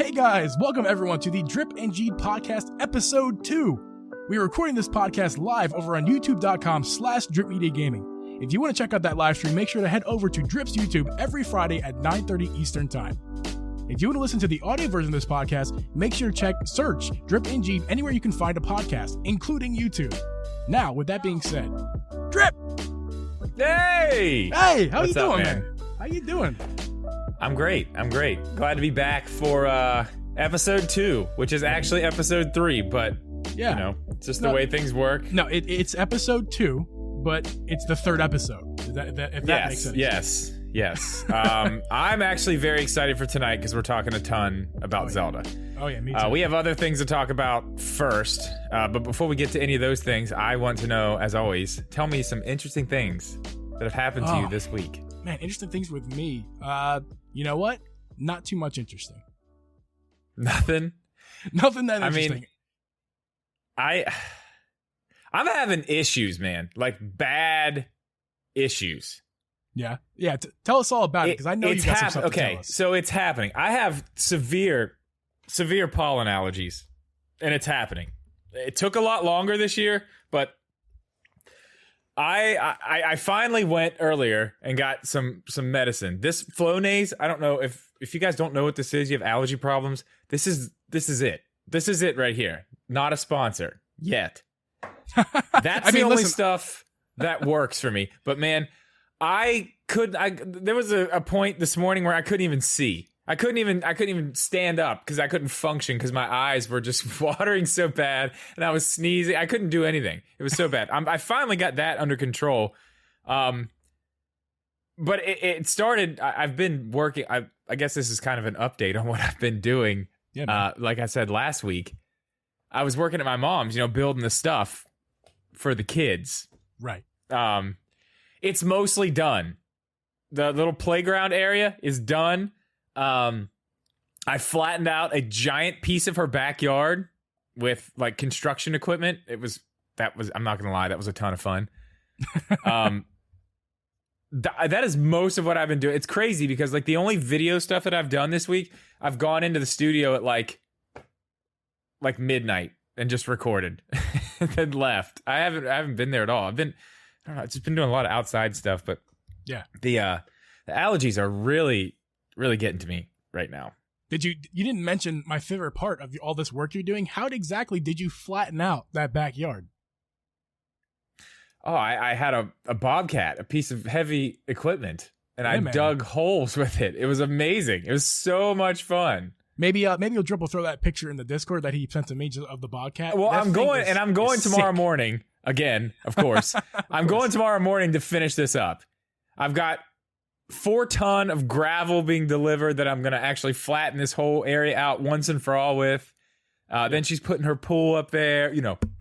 Hey guys, welcome everyone to the Drip Geeb Podcast episode 2. We are recording this podcast live over on youtube.com/dripmediagaming. If you want to check out that live stream, make sure to head over to Drip's YouTube every Friday at 9:30 Eastern Time. If you want to listen to the audio version of this podcast, make sure to search Drip Geeb anywhere you can find a podcast, including YouTube. Now, with that being said, Drip! Hey! Hey, how What's you doing, up, man? How you doing? I'm great. Glad to be back for episode 2, which is actually episode 3, but Yeah. you know, it's just the way things work. No, it's episode 2, but it's the third episode. If that makes sense. Yes. I'm actually very excited for tonight because we're talking a ton about Zelda. Oh yeah, me too. We have other things to talk about first, but before we get to any of those things, I want to know, as always, tell me some interesting things that have happened to you this week. Man, interesting things with me. You know what? Not too much interesting. Nothing Nothing that interesting. I mean, I'm having issues, man. Like bad issues. Yeah. Tell us all about it because I know you got some stuff to tell us. So it's happening. I have severe pollen allergies, and it's happening. It took a lot longer this year, but I finally went earlier and got some medicine. This Flonase, I don't know if you guys don't know what this is, you have allergy problems. This is it. This is it right here. Not a sponsor yet. That's the only stuff that works for me. But man, there was a point this morning where I couldn't even see. I couldn't even stand up because I couldn't function because my eyes were just watering so bad and I was sneezing. I couldn't do anything. It was so bad. I finally got that under control. But it started, I've been working. I guess this is kind of an update on what I've been doing. Yeah, like I said last week, I was working at my mom's, building the stuff for the kids. Right. It's mostly done. The little playground area is done. I flattened out a giant piece of her backyard with like construction equipment. I'm not gonna lie, that was a ton of fun. That is most of what I've been doing. It's crazy because like the only video stuff that I've done this week, I've gone into the studio at like midnight and just recorded and then left. I haven't been there at all. I've just been doing a lot of outside stuff, but yeah, the allergies are really getting to me right now. You didn't mention my favorite part of all this work you're doing. How exactly did you flatten out that backyard? Oh, I had a bobcat, a piece of heavy equipment, and I dug holes with it. It was amazing. It was so much fun. Maybe Drip will throw that picture in the Discord that he sent to me of the bobcat. Well, I'm going tomorrow morning again, of course. I'm going tomorrow morning to finish this up. I've got 4 ton of gravel being delivered that I'm going to actually flatten this whole area out once and for all with. Then she's putting her pool up there,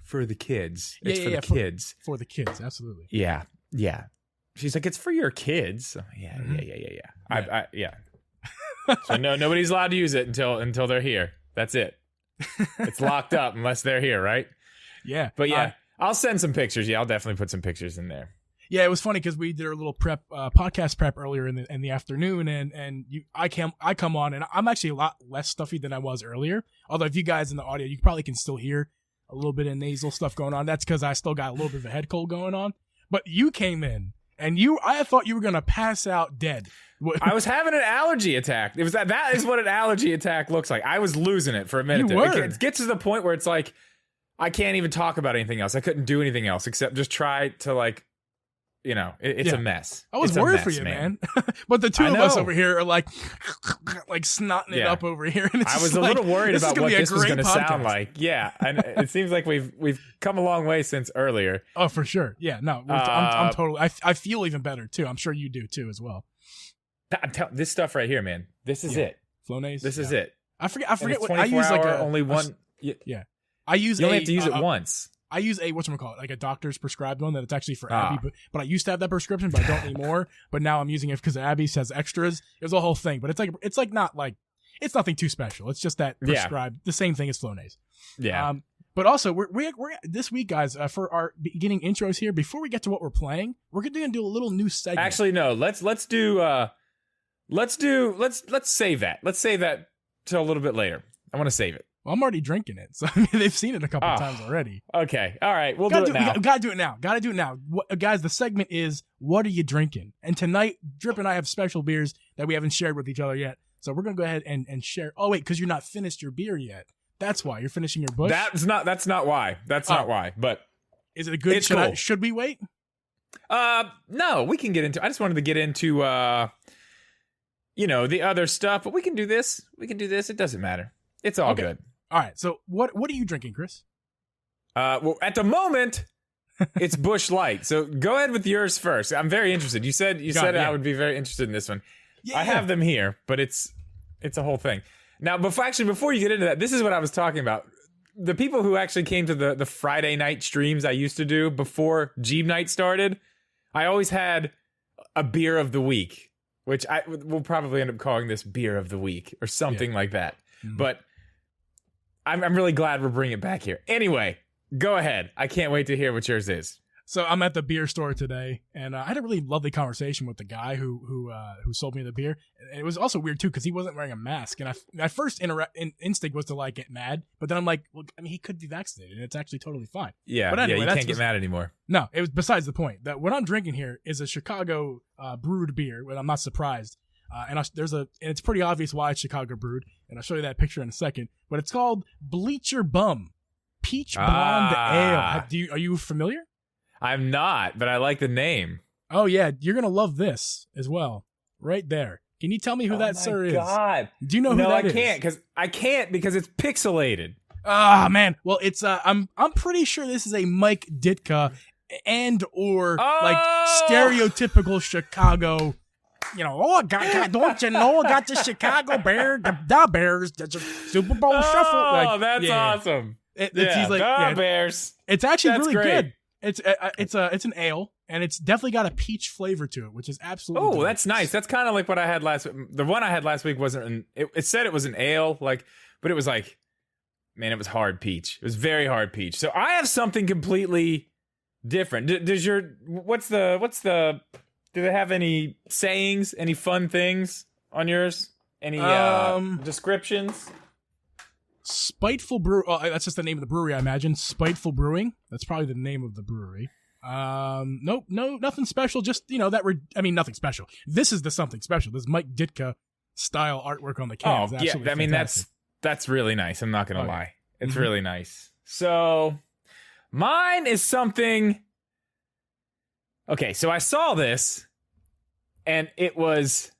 for the kids. It's for the kids. For the kids, absolutely. Yeah. She's like, it's for your kids. Yeah. So nobody's allowed to use it until they're here. That's it. It's locked up unless they're here, right? Yeah. But yeah, I'll send some pictures. Yeah, I'll definitely put some pictures in there. Yeah, it was funny because we did a little podcast prep earlier in the afternoon, and I come on, and I'm actually a lot less stuffy than I was earlier. Although if you guys in the audio, you probably can still hear a little bit of nasal stuff going on. That's because I still got a little bit of a head cold going on. But you came in, and I thought you were gonna pass out dead. I was having an allergy attack. It was that is what an allergy attack looks like. I was losing it for a minute. It gets to the point where it's like I can't even talk about anything else. I couldn't do anything else except just try to like. It's a mess. I was worried for you, man. But the two of us over here are like snotting it up over here. And I was a little worried about what this was going to sound like. Yeah, and it seems like we've come a long way since earlier. Oh, for sure. Yeah, no, I'm totally. I feel even better too. I'm sure you do too as well. This stuff right here, man. This is it. Flonase. This is it. I forget what I use. Like only one. Yeah, I use. You only have to use it once. I use like a doctor's prescribed one that it's actually for Abby, but I used to have that prescription, but I don't anymore. But now I'm using it because Abby says extras. It was a whole thing, but it's nothing too special. It's just that prescribed, the same thing as Flonase. Yeah. But also we're this week, guys, for our beginning intros here. Before we get to what we're playing, we're gonna do a little new segment. Actually, no. Let's save that. Let's save that till a little bit later. I want to save it. Well, I'm already drinking it, so I mean, they've seen it a couple times already. Okay, all right, we'll do it now. Gotta do it now. Gotta do it now. Guys, the segment is, what are you drinking? And tonight, Drip and I have special beers that we haven't shared with each other yet. So we're gonna go ahead and share. Oh wait, because you're not finished your beer yet. That's why you're finishing your Busch. That's not why. That's not why. But is it a good? Cool. Should we wait? No, we can get into. I just wanted to get into the other stuff, but we can do this. It doesn't matter. It's all good. All right. So what are you drinking, Chris? Well, at the moment, it's Busch Light. So go ahead with yours first. I'm very interested. You said I would be very interested in this one. Yeah, I have them here, but it's a whole thing. Now, before you get into that, this is what I was talking about. The people who actually came to the Friday night streams I used to do before Geeb Night started, I always had a beer of the week, which we'll probably end up calling this beer of the week or something like that. Mm-hmm. But I'm really glad we're bringing it back here. Anyway, go ahead. I can't wait to hear what yours is. So I'm at the beer store today, and I had a really lovely conversation with the guy who sold me the beer. And it was also weird too because he wasn't wearing a mask. And my first instinct was to like get mad, but then I'm like, well, I mean, he could be vaccinated, and it's actually totally fine. Yeah, but anyway, you can't get mad anymore. No, it was besides the point. That what I'm drinking here is a Chicago brewed beer, and I'm not surprised. And it's pretty obvious why it's Chicago brewed, and I'll show you that picture in a second. But it's called Bleacher Bum Peach Blonde Ale. Are you familiar? I'm not, but I like the name. Oh yeah, you're gonna love this as well, right there. Can you tell me who that sir is? Oh my God! Do you know who that is? No, I can't because it's pixelated. Ah man, well it's I'm pretty sure this is a Mike Ditka like stereotypical Chicago. You know, don't you know? I got the Chicago Bears, the Bears, the Super Bowl Shuffle. Oh, that's awesome. He's like, the Bears. It's actually really good. It's an ale, and it's definitely got a peach flavor to it, which is absolutely delicious. That's nice. That's kind of like what I had last week. The one I had last week wasn't it said it was an ale, like, but it was like, man, it was hard peach. It was very hard peach. So I have something completely different. Do they have any sayings, any fun things on yours? Any descriptions? Spiteful Brew. Oh, that's just the name of the brewery, I imagine. Spiteful Brewing. That's probably the name of the brewery. Nope, nothing special. Just nothing special. This is the something special. This Mike Ditka style artwork on the can. Oh yeah, I mean that's really nice. I'm not gonna lie, it's really nice. So mine is something. Okay, so I saw this, and it was.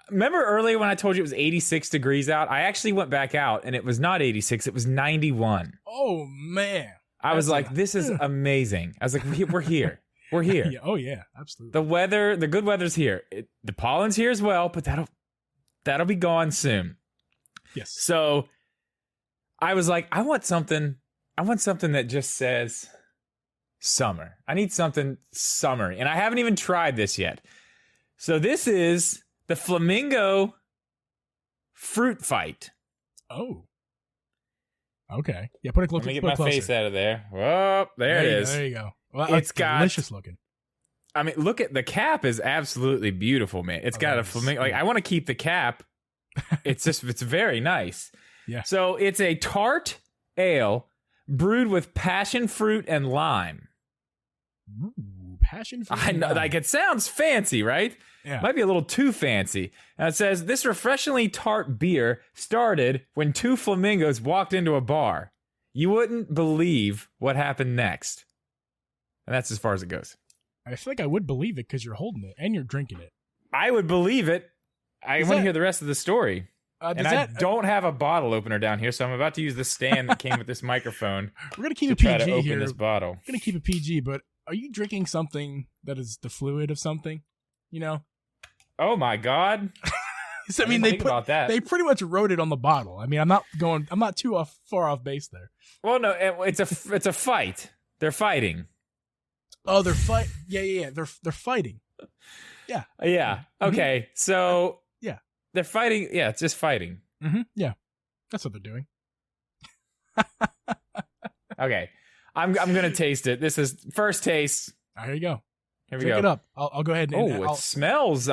Remember earlier when I told you it was 86 degrees out? I actually went back out, and it was not 86. It was 91. Oh, man. I was like, this is amazing. I was like, we're here. We're here. Oh, yeah, absolutely. The good weather's here. The pollen's here as well, but that'll be gone soon. Yes. So I was like, I want something that just says summer. I need something summery, and I haven't even tried this yet. So this is the Flamingo Fruit Fight. Oh. Okay. Yeah, put it closer. Let me get my face out of there. Oh, there it is. There you go. Well, it's delicious looking. I mean, look at the cap is absolutely beautiful, man. It's got a flamingo. Like, I want to keep the cap. It's very nice. Yeah. So it's a tart ale brewed with passion fruit and lime. Ooh, passion fruit. I know, like, it sounds fancy, right? Yeah. Might be a little too fancy. And it says, this refreshingly tart beer started when two flamingos walked into a bar. You wouldn't believe what happened next. And that's as far as it goes. I feel like I would believe it because you're holding it and you're drinking it. I would believe it. I want to hear the rest of the story. I don't have a bottle opener down here, so I'm about to use the stand that came with this microphone. We're going to keep it PG to open here. This bottle. We're going to keep it PG, but are you drinking something that is the fluid of something? You know? Oh my God. I mean, they pretty much wrote it on the bottle. I mean, I'm not too far off base there. Well, no, it's a fight. They're fighting. Oh, they're fight. Yeah. They're fighting. Yeah. Yeah. Okay. So yeah, they're fighting. Yeah, it's just fighting. Mm-hmm. Yeah, that's what they're doing. Okay, I'm gonna taste it. This is first taste. Here you go. Here we Drink go. it up. I'll go ahead and. It smells.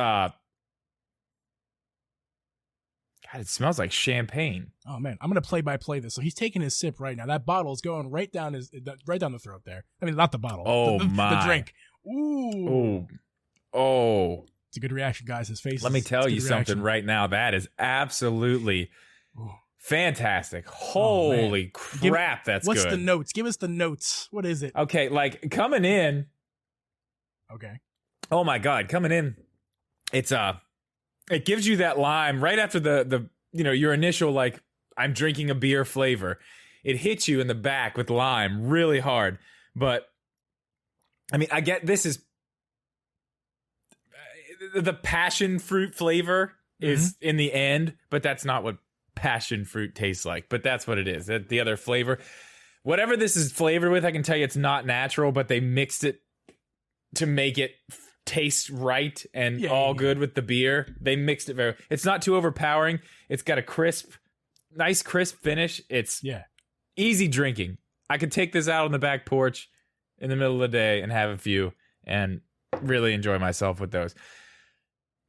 God, it smells like champagne. Oh man, I'm gonna play this. So he's taking his sip right now. That bottle is going right down the throat there. I mean, not the bottle. Oh the drink. Ooh. Oh. It's a good reaction, guys. His face. Let me tell you something right now. That is absolutely fantastic. Holy crap, that's what's good. What's the notes? Give us the notes. What is it? Okay, like coming in. Okay. Oh my God, coming in. It's it gives you that lime right after the your initial like I'm drinking a beer flavor. It hits you in the back with lime really hard. But I mean, I get this is the passion fruit flavor is in the end, but that's not what passion fruit tastes like. But that's what it is. The other flavor, whatever this is flavored with, I can tell you it's not natural, but they mixed it to make it taste right and good with the beer. They mixed it it's not too overpowering. It's got a nice crisp finish. It's easy drinking. I could take this out on the back porch in the middle of the day and have a few and really enjoy myself with those.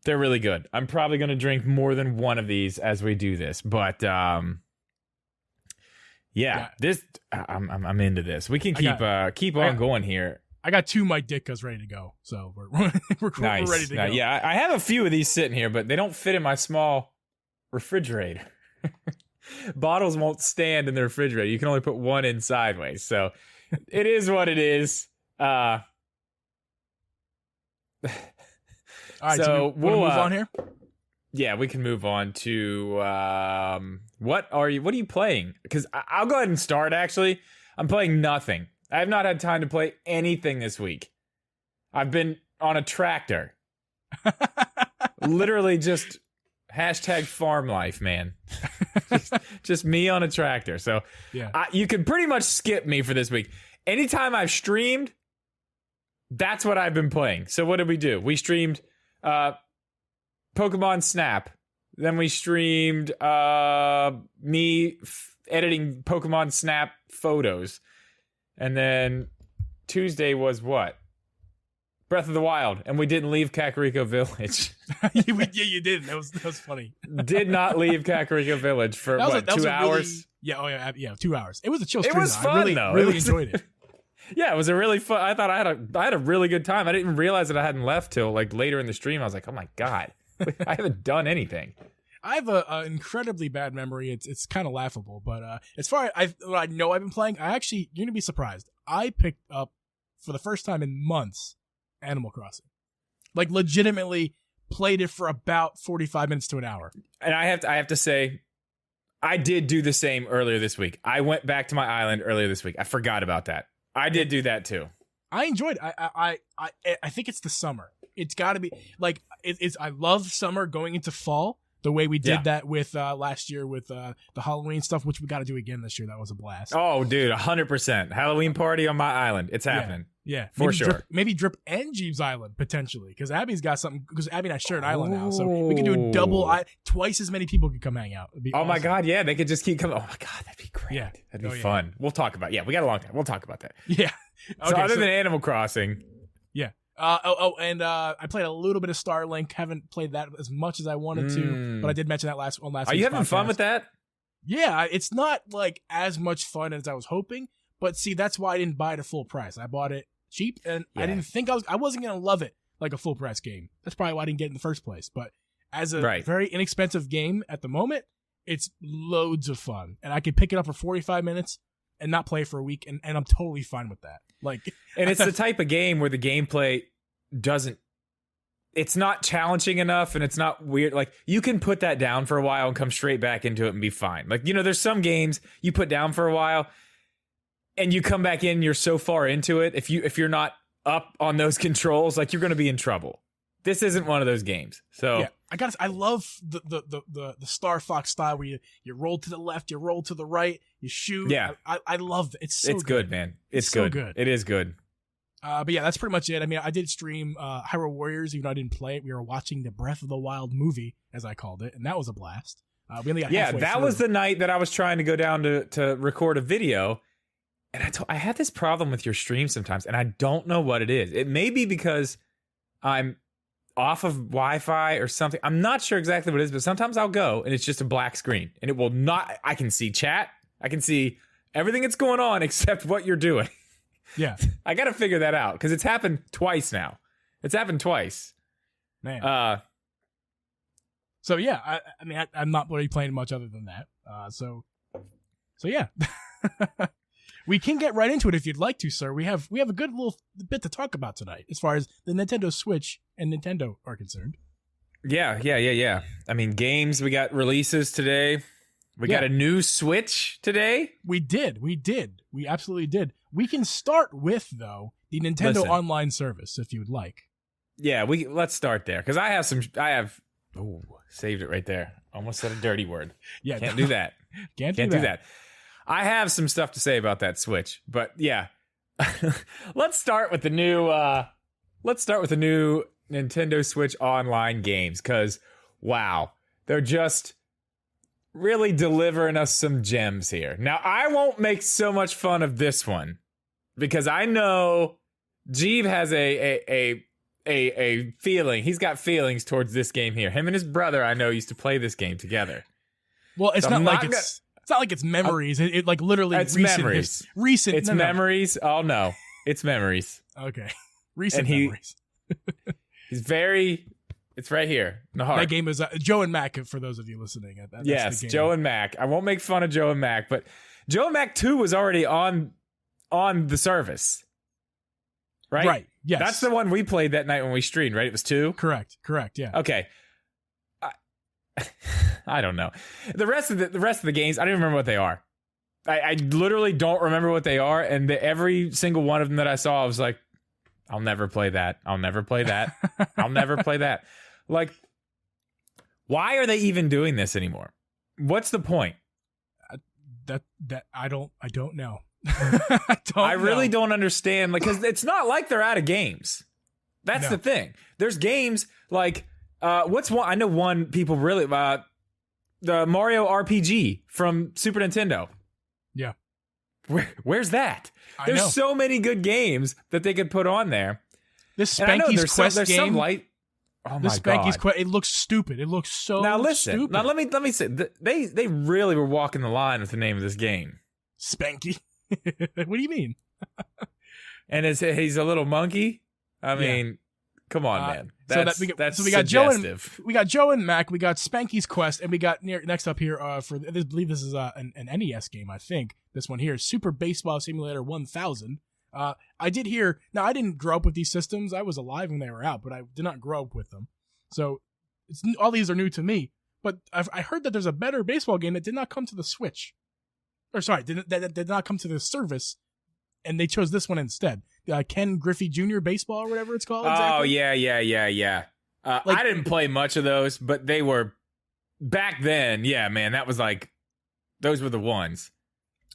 They're really good. I'm probably going to drink more than one of these as we do this, but this I'm into this. We can keep on going here. I got 2 Mike Ditkas ready to go, so we're nice. We're ready to go. Yeah, I have a few of these sitting here, but they don't fit in my small refrigerator. Bottles won't stand in the refrigerator. You can only put one in sideways, so it is what it is. All right, so we'll move on here. Yeah, we can move on to what are you playing? Because I'll go ahead and start. Actually, I'm playing nothing. I have not had time to play anything this week. I've been on a tractor. Literally just #farm life, man. just me on a tractor. So you can pretty much skip me for this week. Anytime I've streamed, that's what I've been playing. So what did we do? We streamed Pokemon Snap. Then we streamed me editing Pokemon Snap photos. And then Tuesday was what? Breath of the Wild. And we didn't leave Kakariko Village. Yeah, you did. That was funny. Did not leave Kakariko Village for 2 hours? Really, 2 hours. It was a chill stream. It was fun, though. Really enjoyed it. Yeah, it was a really fun. I thought I had a really good time. I didn't even realize that I hadn't left till like later in the stream. I was like, oh my God, I haven't done anything. I have an incredibly bad memory. It's kind of laughable, but as far as I know I've been playing, you're gonna be surprised. I picked up for the first time in months Animal Crossing, like legitimately played it for about 45 minutes to an hour. And I have to say, I did do the same earlier this week. I went back to my island earlier this week. I forgot about that. I did do that too. I enjoyed it. I think it's the summer. It's got to be like it's. I love summer going into fall. The way we did that with last year with the Halloween stuff, which we got to do again this year. That was a blast. Oh, dude, 100% Halloween party on my island. It's happening. Yeah, for sure. Maybe Drip and Geeb's island potentially, because Abby's got something. Because Abby and I share an island now, so we can do a double. Twice as many people could come hang out. Awesome. My God, yeah, they could just keep coming. Oh my God, that'd be great. Yeah, that'd be fun. We'll talk about. Yeah, we got a long time. We'll talk about that. Yeah. Okay, so other than Animal Crossing. Yeah. I played a little bit of Starlink. Haven't played that as much as I wanted to, but I did mention that last week. Are you having fun with that? Yeah, it's not like as much fun as I was hoping, but see, that's why I didn't buy it at full price. I bought it cheap, and I didn't think I wasn't gonna love it like a full price game. That's probably why I didn't get it in the first place. But as a very inexpensive game at the moment, it's loads of fun, and I could pick it up for 45 minutes and not play for a week, and I'm totally fine with that. Like, and it's the type of game where the gameplay it's not challenging enough, and it's not weird. Like, you can put that down for a while and come straight back into it and be fine. Like, there's some games you put down for a while and you come back in, you're so far into it. If you're not up on those controls, like, you're going to be in trouble. This isn't one of those games. So yeah, I love the Star Fox style where you roll to the left, you roll to the right, you shoot. Yeah, I love it. It's good, man. It's good. So good. It is good. But yeah, that's pretty much it. I mean, I did stream Hyrule Warriors, even though I didn't play it. We were watching the Breath of the Wild movie, as I called it, and that was a blast. We only got halfway through. Was the night that I was trying to go down to record a video, and I had this problem with your stream sometimes, and I don't know what it is. It may be because I'm off of Wi-Fi or something. I'm not sure exactly what it is, but sometimes I'll go and it's just a black screen and it will not. I can see chat. I can see everything that's going on except what you're doing. Yeah. I got to figure that out because it's happened twice now. It's happened twice. Man. So yeah, I mean, I'm not really playing much other than that. So yeah, we can get right into it if you'd like to, sir. We have a good little bit to talk about tonight as far as the Nintendo Switch and Nintendo are concerned. Yeah. I mean, games. We got releases today. We got a new Switch today. We did. We absolutely did. We can start with though the Nintendo Online service if you would like. Yeah, let's start there because I have. Oh, saved it right there. Almost said a dirty word. Yeah, can't do that. Can't do that. I have some stuff to say about that Switch, but yeah, let's start with the new. Nintendo Switch Online games because wow, they're just really delivering us some gems here. Now, I won't make so much fun of this one because I know Geeb has a feeling. He's got feelings towards this game here. Him and his brother, I know, used to play this game together. Well, it's not like it's memories. It like literally it's recent memories. Recent. It's memories. Oh no, it's memories. Okay, recent memories. He's very. It's right here in the heart. That game is Joe and Mac for those of you listening. Yes, Joe and Mac. I won't make fun of Joe and Mac, but Joe and Mac 2 was already on the service. Right? Yes. That's the one we played that night when we streamed, right? It was 2? Correct, yeah. Okay. I don't know. The rest of the games, I don't even remember what they are. I literally don't remember what they are, and every single one of them that I saw, I was like, I'll never play that. I'll never play that. I'll never play that. Like, why are they even doing this anymore? What's the point? That I don't know. I really don't understand. Like, because it's not like they're out of games. That's the thing. There's games like what's one? I know one people really the Mario RPG from Super Nintendo. Yeah. Where's that? There's so many good games that they could put on there. This Spanky's Quest there's game. Some light. Oh my Spanky's god! Quest. It looks stupid. It looks so. Now listen. Stupid. Now let me say they really were walking the line with the name of this game. Spanky. What do you mean? And he's a little monkey. I mean, come on, man. We got Joe and Mac. We got Spanky's Quest, and we got next up here I believe this is an NES game. I think this one here is Super Baseball Simulator 1000. I did hear. Now I didn't grow up with these systems. I was alive when they were out, but I did not grow up with them. So all these are new to me. But I heard that there's a better baseball game that did not come to the Switch. Or sorry, that did not come to the service, and they chose this one instead. Ken Griffey Jr. Baseball or whatever it's called. Exactly. Oh yeah. I didn't play much of those, but they were back then. Yeah, man, that was like those were the ones.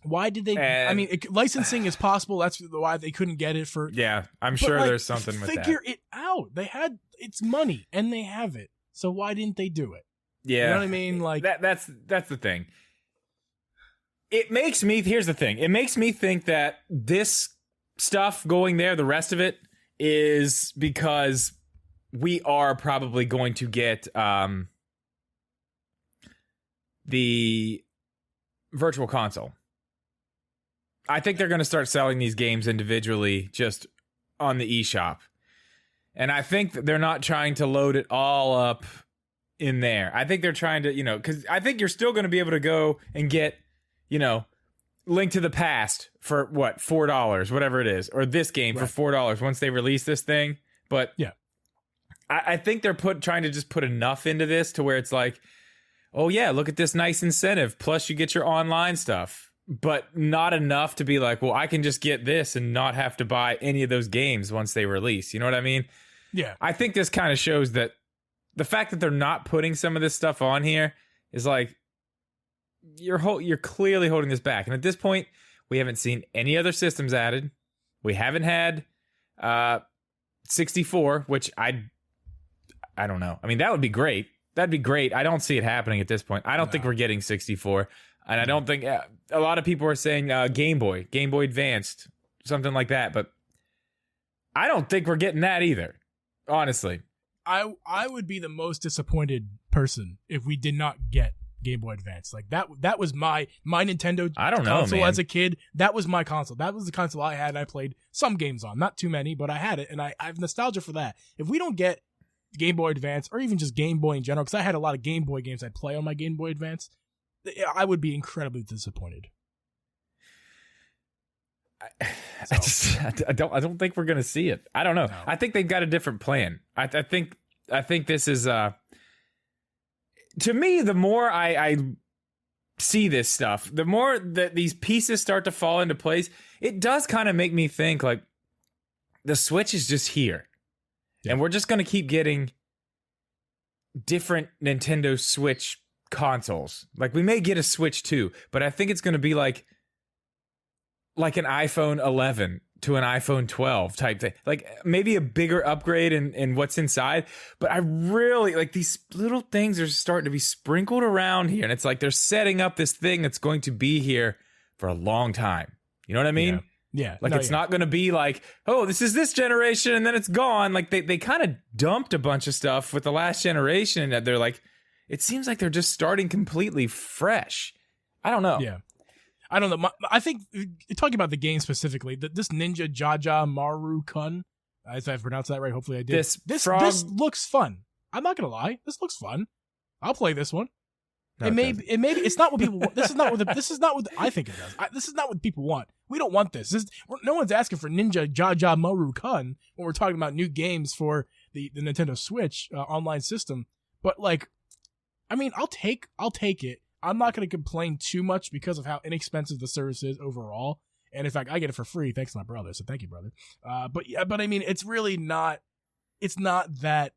Why did they? I mean, licensing is possible. That's why they couldn't get it for. Yeah, I'm sure there's something with that. Figure it out. It's money, and they have it. So why didn't they do it? Yeah, you know what I mean. Like that's the thing. Here's the thing. It makes me think that this stuff going there, the rest of it, is because we are probably going to get the virtual console. I think they're going to start selling these games individually just on the eShop. And I think that they're not trying to load it all up in there. I think they're trying to, because I think you're still going to be able to go and get, Link to the Past for what, $4, whatever it is, or this game for $4 once they release this thing. But yeah, I think they're trying to just put enough into this to where it's like, oh yeah, look at this nice incentive. Plus you get your online stuff, but not enough to be like, well, I can just get this and not have to buy any of those games once they release. You know what I mean? Yeah. I think this kind of shows that the fact that they're not putting some of this stuff on here is like, you're clearly holding this back. And at this point, we haven't seen any other systems added. We haven't had 64, which I don't know. I mean, that would be great. That'd be great. I don't see it happening at this point. I don't think we're getting 64. And I don't think a lot of people are saying Game Boy Advanced, something like that. But I don't think we're getting that either, honestly. I would be the most disappointed person if we did not get Game Boy Advance. Like that was my Nintendo console as a kid. That was my console. That was the console I had and I played some games on. Not too many, but I had it and I have nostalgia for that. If we don't get Game Boy Advance or even just Game Boy in general, because I had a lot of Game Boy games I'd play on my Game Boy Advance, I would be incredibly disappointed. I don't think we're gonna see it. I don't know. No. I think they've got a different plan. I think this is to me, the more I see this stuff, the more that these pieces start to fall into place, it does kind of make me think like the Switch is just here. Yeah. And we're just gonna keep getting different Nintendo Switch consoles. Like we may get a Switch 2, but I think it's gonna be like an iPhone 11 to an iPhone 12 type thing. Like maybe a bigger upgrade in what's inside. But I really like these little things are starting to be sprinkled around here. And it's like they're setting up this thing that's going to be here for a long time. You know what I mean? Yeah. Like it's not going to be like, oh, this is this generation and then it's gone. Like they kind of dumped a bunch of stuff with the last generation. And they're like, it seems like they're just starting completely fresh. I don't know. Yeah. I don't know. I think talking about the game specifically, this Ninja Jaja Maru Kun, if I pronounced that right, hopefully I did. This looks fun. I'm not gonna lie, this looks fun. I'll play this one. No, it's not what people want. This is not what I think it does. This is not what people want. We don't want this. No one's asking for Ninja Jaja Maru Kun when we're talking about new games for the Nintendo Switch online system. But like, I mean, I'll take it. I'm not going to complain too much because of how inexpensive the service is overall. And in fact, I get it for free thanks to my brother. So thank you, brother. But I mean, it's really not that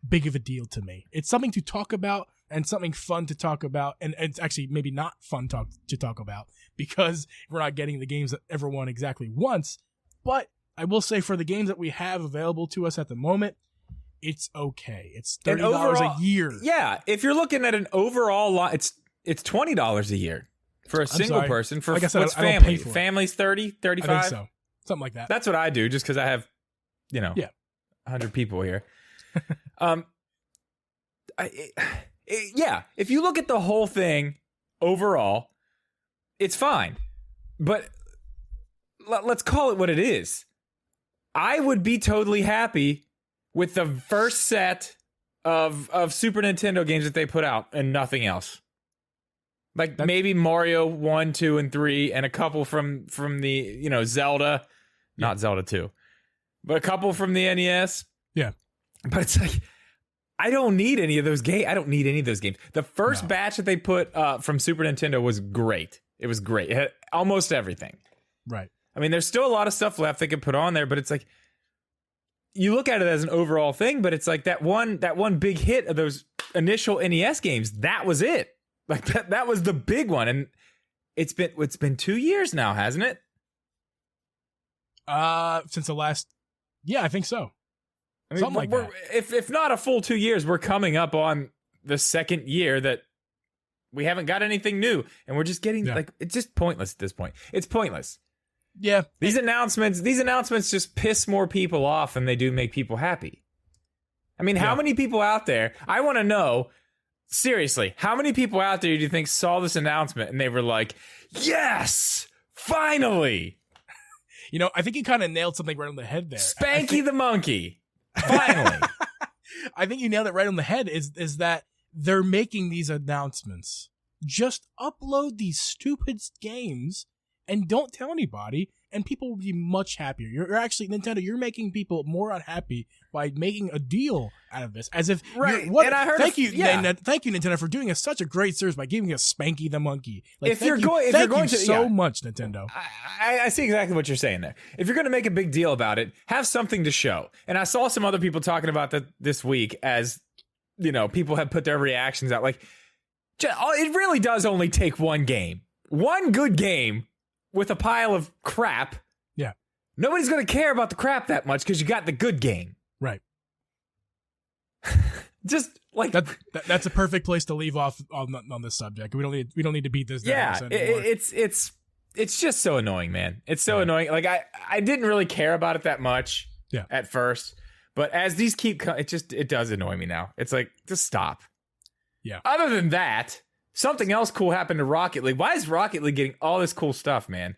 big of a deal to me. It's something to talk about and something fun to talk about. And it's actually maybe not fun to talk about because we're not getting the games that everyone exactly wants. But I will say for the games that we have available to us at the moment, it's okay. It's $30 a year. Yeah. If you're looking at an overall lot, it's $20 a year for a single person. For what's family? Family's 30, 35? I think so. Something like that. That's what I do just because I have, 100 people here. If you look at the whole thing overall, it's fine. But let's call it what it is. I would be totally happy with the first set of Super Nintendo games that they put out and nothing else. Like maybe Mario 1, 2, and 3 and a couple from the, Zelda. Not Zelda 2. But a couple from the NES. Yeah. But it's like, I don't need any of those games. The first batch that they put from Super Nintendo was great. It was great. It had almost everything. Right. I mean, there's still a lot of stuff left they could put on there, but it's like, you look at it as an overall thing, but it's like that one big hit of those initial NES games, that was it. Like that was the big one. And it's been 2 years now, hasn't it? Since the last, I think so. I mean, something like that. If not a full 2 years, we're coming up on the second year that we haven't got anything new. And we're just getting it's just pointless at this point. It's pointless. Yeah. These announcements just piss more people off than they do make people happy. I mean, how many people out there, I want to know, seriously, how many people out there do you think saw this announcement and they were like, yes, finally. I think you kind of nailed something right on the head there. Spanky the monkey. Finally. I think you nailed it right on the head is that they're making these announcements. Just upload these stupid games and don't tell anybody, and people will be much happier. You're actually, Nintendo, you're making people more unhappy by making a deal out of this. As if, right. And I heard thank you, Nintendo, for doing us such a great service by giving us Spanky the Monkey. Like, thank you so much, Nintendo. I see exactly what you're saying there. If you're going to make a big deal about it, have something to show. And I saw some other people talking about that this week as, people have put their reactions out. Like, it really does only take one game. One good game with a pile of crap. Yeah. Nobody's going to care about the crap that much because you got the good game. Right. Just like that's a perfect place to leave off on this subject. We don't need to beat this down. It's just so annoying, man. It's so annoying. Like I didn't really care about it that much at first, But as these keep coming, it does annoy me now. It's like, just stop. Yeah. Other than that, something else cool happened to Rocket League. Why is Rocket League getting all this cool stuff, man?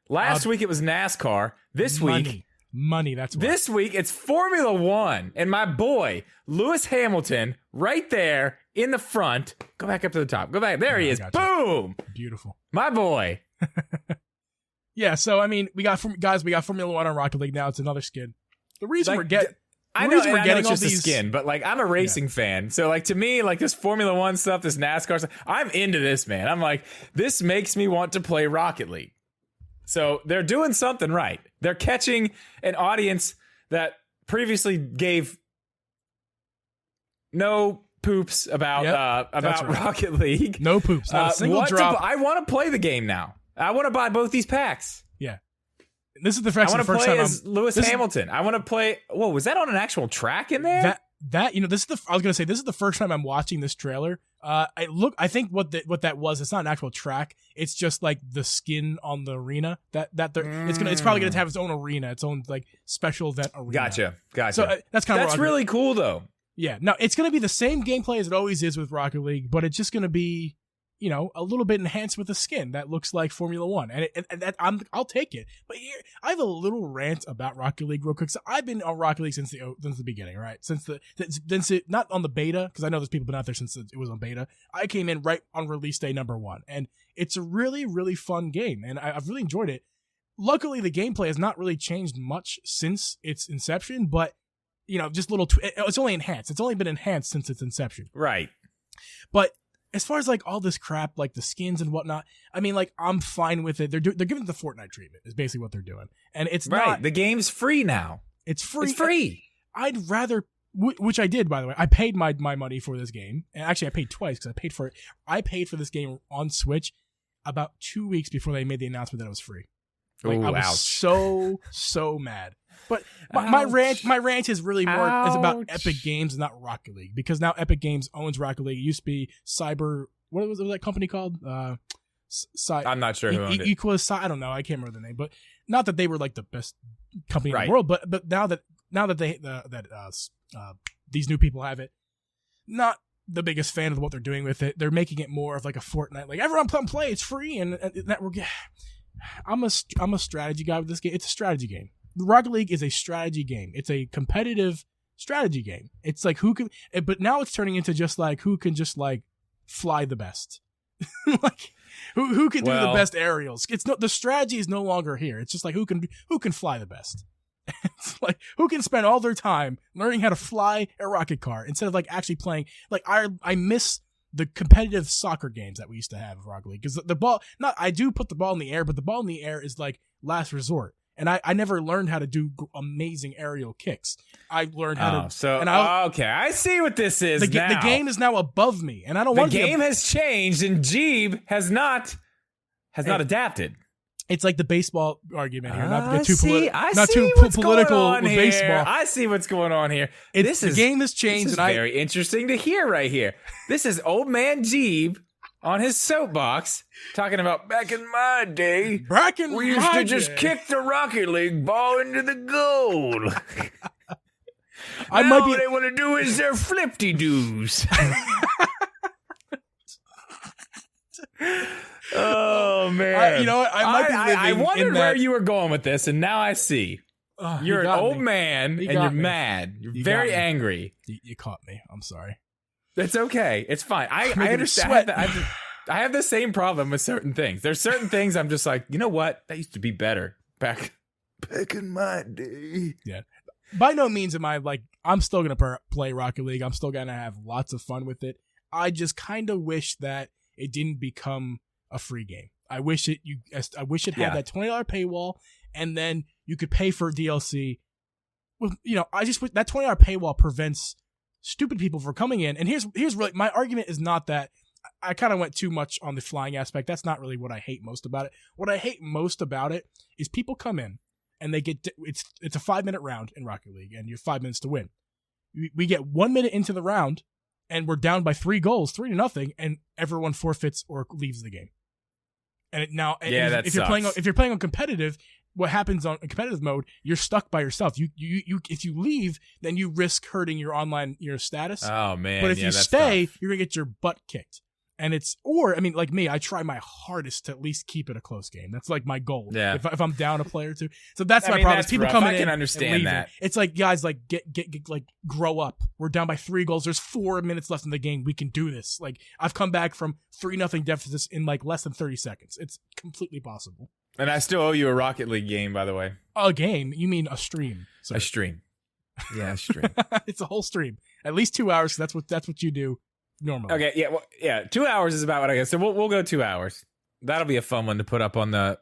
Last week it was NASCAR. This week, money. That's what. This week it's Formula One, and my boy Lewis Hamilton right there in the front. Go back up to the top. Go back. There he is. Boom. Beautiful. My boy. Yeah. So I mean, we got Formula One on Rocket League now. It's another skin. The reason we're getting. I know we're getting it's all just these a skin, but like I'm a racing fan, so like to me, like this Formula One stuff, this NASCAR stuff, I'm into this, man. I'm like, this makes me want to play Rocket League. So they're doing something right. They're catching an audience that previously gave no poops about right. Rocket League. No poops, not a single drop. I want to play the game now. I want to buy both these packs. Yeah. This is the I want to play as Lewis Hamilton. I want to play. Whoa, was that on an actual track in there? That I was gonna say this is the first time I'm watching this trailer. I think what that was. It's not an actual track. It's just like the skin on the arena it's probably gonna have its own arena, its own like special event arena. Gotcha. So that's really cool though. Yeah. No, it's gonna be the same gameplay as it always is with Rocket League, but it's just gonna be, you know, a little bit enhanced with a skin that looks like Formula One, and I'll take it. But here, I have a little rant about Rocket League real quick. So I've been on Rocket League since the beginning, right? Since not on the beta, because I know there's people been out there since it was on beta. I came in right on release day number 1, and it's a really, really fun game, and I've really enjoyed it. Luckily, the gameplay has not really changed much since its inception, but you know, just little. It's only enhanced. It's only been enhanced since its inception, right? But as far as like all this crap, like the skins and whatnot, I mean, like I'm fine with it. They're giving it the Fortnite treatment is basically what they're doing, and it's right. Not, the game's free now. It's free. It's free. I'd rather, which I did, by the way. I paid my money for this game, and actually I paid twice because I paid for it. I paid for this game on Switch about 2 weeks before they made the announcement that it was free. Like, ooh, I was ouch. so mad. But my rant is really more is about Epic Games, not Rocket League, because now Epic Games owns Rocket League. It used to be Cyber. What was that company called? I'm not sure who owned it. I don't know. I can't remember the name, but not that they were like the best company in the world. But now that these new people have it, not the biggest fan of what they're doing with it. They're making it more of like a Fortnite. Like everyone play, it's free, and that we're. I'm a strategy guy with this game. It's a strategy game. Rocket League is a strategy game. It's a competitive strategy game. It's like but now it's turning into just like who can just like fly the best. Like who can do the best aerials. The strategy is no longer here. It's just like who can fly the best. It's like who can spend all their time learning how to fly a rocket car instead of like actually playing. Like I miss the competitive soccer games that we used to have in Rocket League, because the ball, I do put the ball in the air, but the ball in the air is like last resort. And I never learned how to do amazing aerial kicks. I learned how to. Okay, I see what this is now. The game is now above me, and I don't want. The game has changed, and Geeb has not adapted. It's like the baseball argument here. Not to get too political with baseball. I see what's going on here. The game has changed. This is very interesting to hear right here. This is old man Geeb on his soapbox talking about back in my day. We used to just kick the Rocket League ball into the goal. What they want to do is their flip-de-doos. Oh man! You know what? I wondered where you were going with this, and now I see. You're an old man, and you're mad. You're very angry. You caught me. I'm sorry. It's okay. It's fine. I understand. I have the same problem with certain things. There's certain things I'm just like, you know what? That used to be better back in my day. Yeah. By no means am I like, I'm still going to play Rocket League. I'm still going to have lots of fun with it. I just kind of wish that it didn't become a free game. I wish it had that $20 paywall, and then you could pay for DLC. Well, you know, I just wish that $20 paywall prevents stupid people from coming in. And here's really my argument is not that I kind of went too much on the flying aspect. That's not really what I hate most about it. What I hate most about it is people come in and they get it's a 5-minute round in Rocket League, and you have 5 minutes to win. We get 1 minute into the round, and we're down by 3 goals, 3-0, and everyone forfeits or leaves the game. And if you're playing on competitive, what happens on competitive mode, you're stuck by yourself. You if you leave, then you risk hurting your status. Oh man. But if you that's stay, tough. you're gonna get your butt kicked. And like me, I try my hardest to at least keep it a close game. That's like my goal. Yeah. If I'm down a player or two. So that's my I mean, problem. that's People rough. coming I in can and understand leaving. that. It's like, guys, like get like grow up. We're down by 3 goals. There's 4 minutes left in the game. We can do this. Like I've come back from 3-0 deficits in like less than 30 seconds. It's completely possible. And I still owe you a Rocket League game, by the way. A game? You mean a stream? Sorry. A stream. Yeah, a stream. It's a whole stream. At least 2 hours. That's what you do normally. Okay, yeah, well, yeah. 2 hours is about what I guess. So we'll go 2 hours. That'll be a fun one to put up on the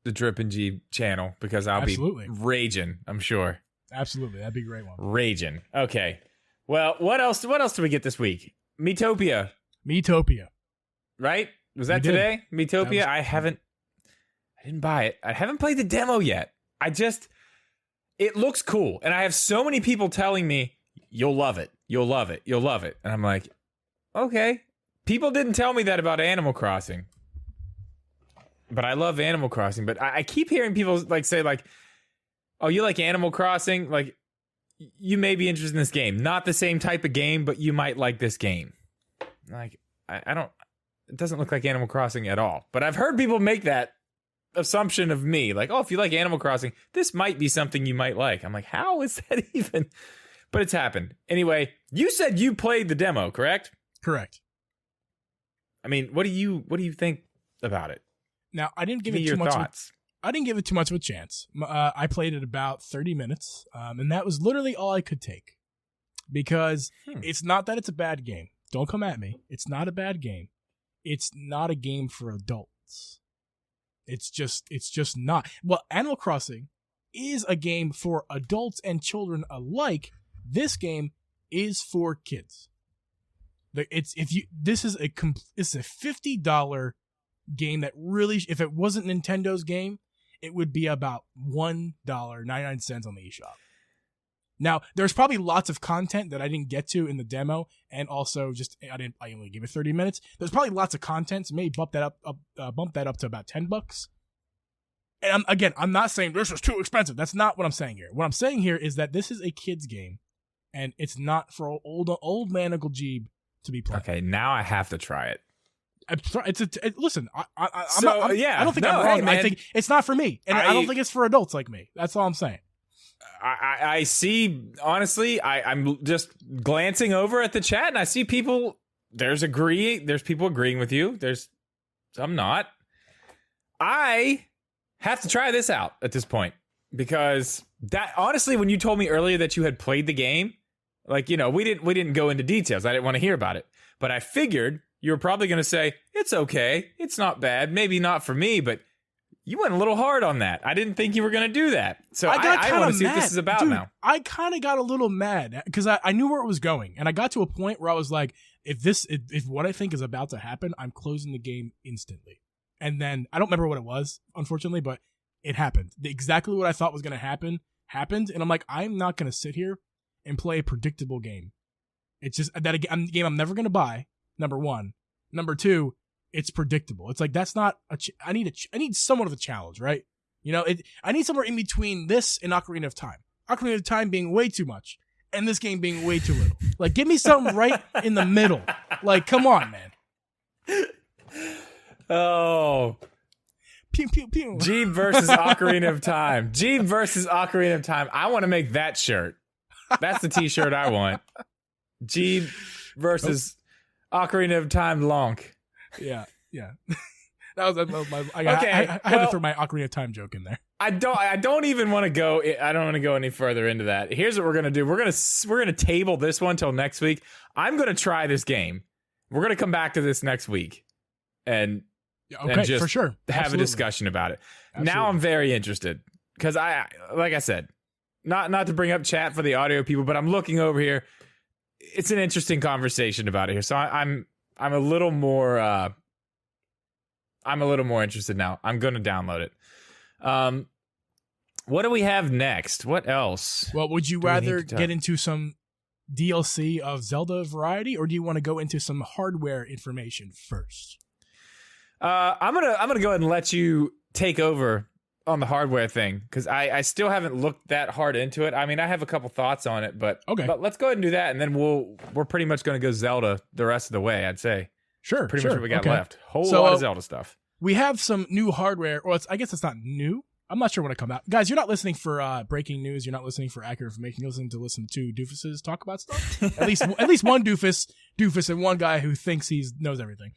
Drip and Geeb channel because I'll Absolutely. be raging. I'm sure. Absolutely, that'd be a great one. Raging. Okay. Well, what else? What else did we get this week? Metopia. Right? Was that We did. today? Metopia. I didn't buy it. I haven't played the demo yet. It looks cool, and I have so many people telling me you'll love it. You'll love it. You'll love it. And I'm like, okay. People didn't tell me that about Animal Crossing. But I love Animal Crossing. But I keep hearing people like say like, oh, you like Animal Crossing? Like, you may be interested in this game. Not the same type of game, but you might like this game. Like, I don't, it doesn't look like Animal Crossing at all. But I've heard people make that assumption of me. Like, oh, if you like Animal Crossing, this might be something you might like. I'm like, how is that even? But it's happened. Anyway, you said you played the demo, correct? Correct. I mean, what do you think about it? Now, I didn't give Give it me too your much. thoughts. I didn't give it too much of a chance. I played it about 30 minutes, and that was literally all I could take. Because it's not that it's a bad game. Don't come at me. It's not a bad game. It's not a game for adults. It's just not. Well, Animal Crossing is a game for adults and children alike. This game is for kids. This is a $50 game that really, if it wasn't Nintendo's game, it would be about $1.99 on the eShop. Now, there's probably lots of content that I didn't get to in the demo, and also just I only gave it 30 minutes. There's probably lots of content, so maybe bump that up to about $10. And I'm not saying this is too expensive. That's not what I'm saying here. What I'm saying here is that this is a kid's game, and it's not for old man Uncle Geeb to be playing. Okay, now I have to try it. Listen, I don't think no, I'm wrong. hey, man. I think it's not for me, and I don't think it's for adults like me. That's all I'm saying. I see, honestly, I'm just glancing over at the chat and I see people, there's people agreeing with you. There's some not. I have to try this out at this point because that, honestly, when you told me earlier that you had played the game, like, you know, we didn't go into details. I didn't want to hear about it, but I figured you were probably going to say, it's okay. It's not bad. Maybe not for me, but you went a little hard on that. I didn't think you were going to do that. So I want to see what this is about. Dude, now. I kind of got a little mad because I knew where it was going. And I got to a point where I was like, if what I think is about to happen, I'm closing the game instantly. And then I don't remember what it was, unfortunately, but it happened. Exactly what I thought was going to happen happened. And I'm like, I'm not going to sit here and play a predictable game. It's just that a game I'm never going to buy, number one. Number two, it's predictable. It's like, that's not I need somewhat of a challenge, right? You know, I need somewhere in between this and Ocarina of Time. Ocarina of Time being way too much and this game being way too little. Like, give me something right in the middle. Like, come on, man. Oh. Pew, pew, pew. Geeb versus Ocarina of Time. Geeb versus Ocarina of Time. I want to make that shirt. That's the t-shirt I want. Geeb versus Ocarina of Time Lonk. Yeah. That was my. I had to throw my Ocarina of Time joke in there. I don't even want to go. I don't want to go any further into that. Here's what we're gonna do. We're gonna table this one till next week. I'm gonna try this game. We're gonna come back to this next week, and just for sure have a discussion about it. Absolutely. Now I'm very interested because like I said, not to bring up chat for the audio people, but I'm looking over here. It's an interesting conversation about it here, so I'm a little more interested now. I'm going to download it. What do we have next? What else? Well, would you rather get into some DLC of Zelda variety, or do you want to go into some hardware information first? I'm gonna go ahead and let you take over on the hardware thing because I still haven't looked that hard into it. I mean, I have a couple thoughts on it, but let's go ahead and do that, and then we're pretty much going to go Zelda the rest of the way. I'd say pretty much what we got left. Whole lot of Zelda stuff. We have some new hardware, or I guess it's not new. I'm not sure when it comes out. Guys, you're not listening for breaking news. You're not listening for accurate information. You're listening to two doofuses talk about stuff. At least one doofus, and one guy who thinks he knows everything.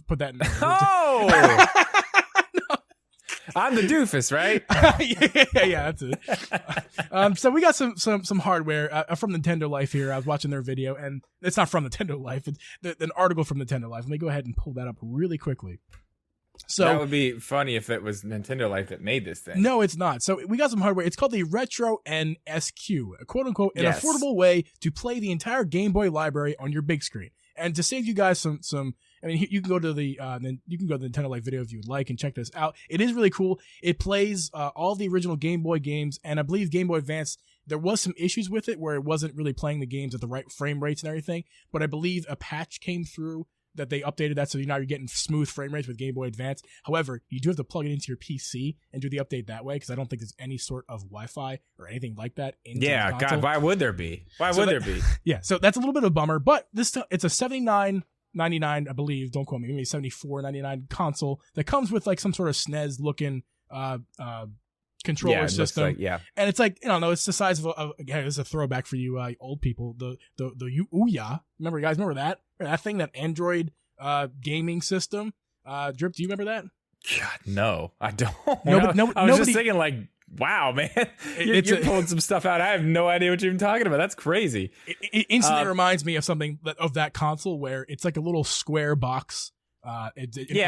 Put that in there. Oh! I'm the doofus, right? yeah, that's it. So we got some hardware from Nintendo Life here. I was watching their video, and it's not from Nintendo Life. It's an article from Nintendo Life. Let me go ahead and pull that up really quickly. So that would be funny if it was Nintendo Life that made this thing. No, it's not. So we got some hardware. It's called the Retro NSQ, a quote unquote an affordable way to play the entire Game Boy library on your big screen. And to save you guys some I mean, you can go to the Nintendo Life video if you would like and check this out. It is really cool. It plays all the original Game Boy games, and I believe Game Boy Advance, there was some issues with it where it wasn't really playing the games at the right frame rates and everything. But I believe a patch came through that they updated that, so now you're getting smooth frame rates with Game Boy Advance. However, you do have to plug it into your PC and do the update that way, because I don't think there's any sort of Wi-Fi or anything like that. Yeah, God, why would there be? Why would there be? Yeah, so that's a little bit of a bummer, but it's a $79.99, I believe. Don't quote me. Maybe $74.99 console that comes with like some sort of SNES looking controller system. And it's like, I don't know, it's the size of again, this is a throwback for you old people. The Ouya. Remember that? That thing, that Android gaming system. Drip, do you remember that? God, no, I don't. I was just thinking like, wow, man, you're pulling some stuff out. I have no idea what you're even talking about. That's crazy. It instantly reminds me of something of that console where it's like a little square box. I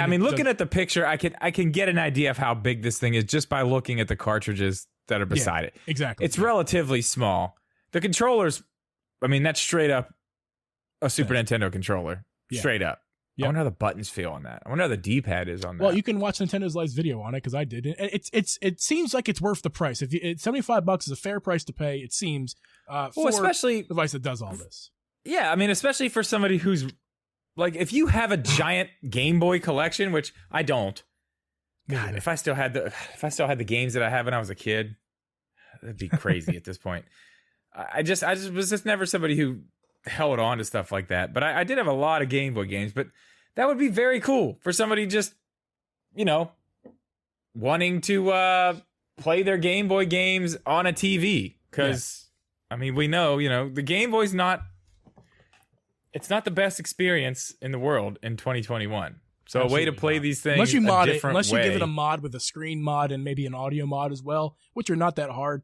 mean, looking at the picture, I can get an idea of how big this thing is just by looking at the cartridges that are beside it. Exactly. It's relatively small. The controllers, I mean, that's straight up a Super Nintendo controller. Yeah. Straight up. Yep. I wonder how the buttons feel on that. I wonder how the D-pad is on that. Well, you can watch Nintendo's Life's video on it, because I did. And it seems like it's worth the price. If $75 is a fair price to pay, it seems, for especially a device that does all this. Yeah, I mean, especially for somebody who's like, if you have a giant Game Boy collection, which I don't. God, if I still had the games that I had when I was a kid, that'd be crazy at this point. I just was just never somebody who held on to stuff like that. But I did have a lot of Game Boy games, but that would be very cool for somebody just, wanting to play their Game Boy games on a TV. Because, I mean, we know, the Game Boy's it's not the best experience in the world in 2021. So absolutely a way to play these things unless you give it a mod with a screen mod and maybe an audio mod as well, which are not that hard.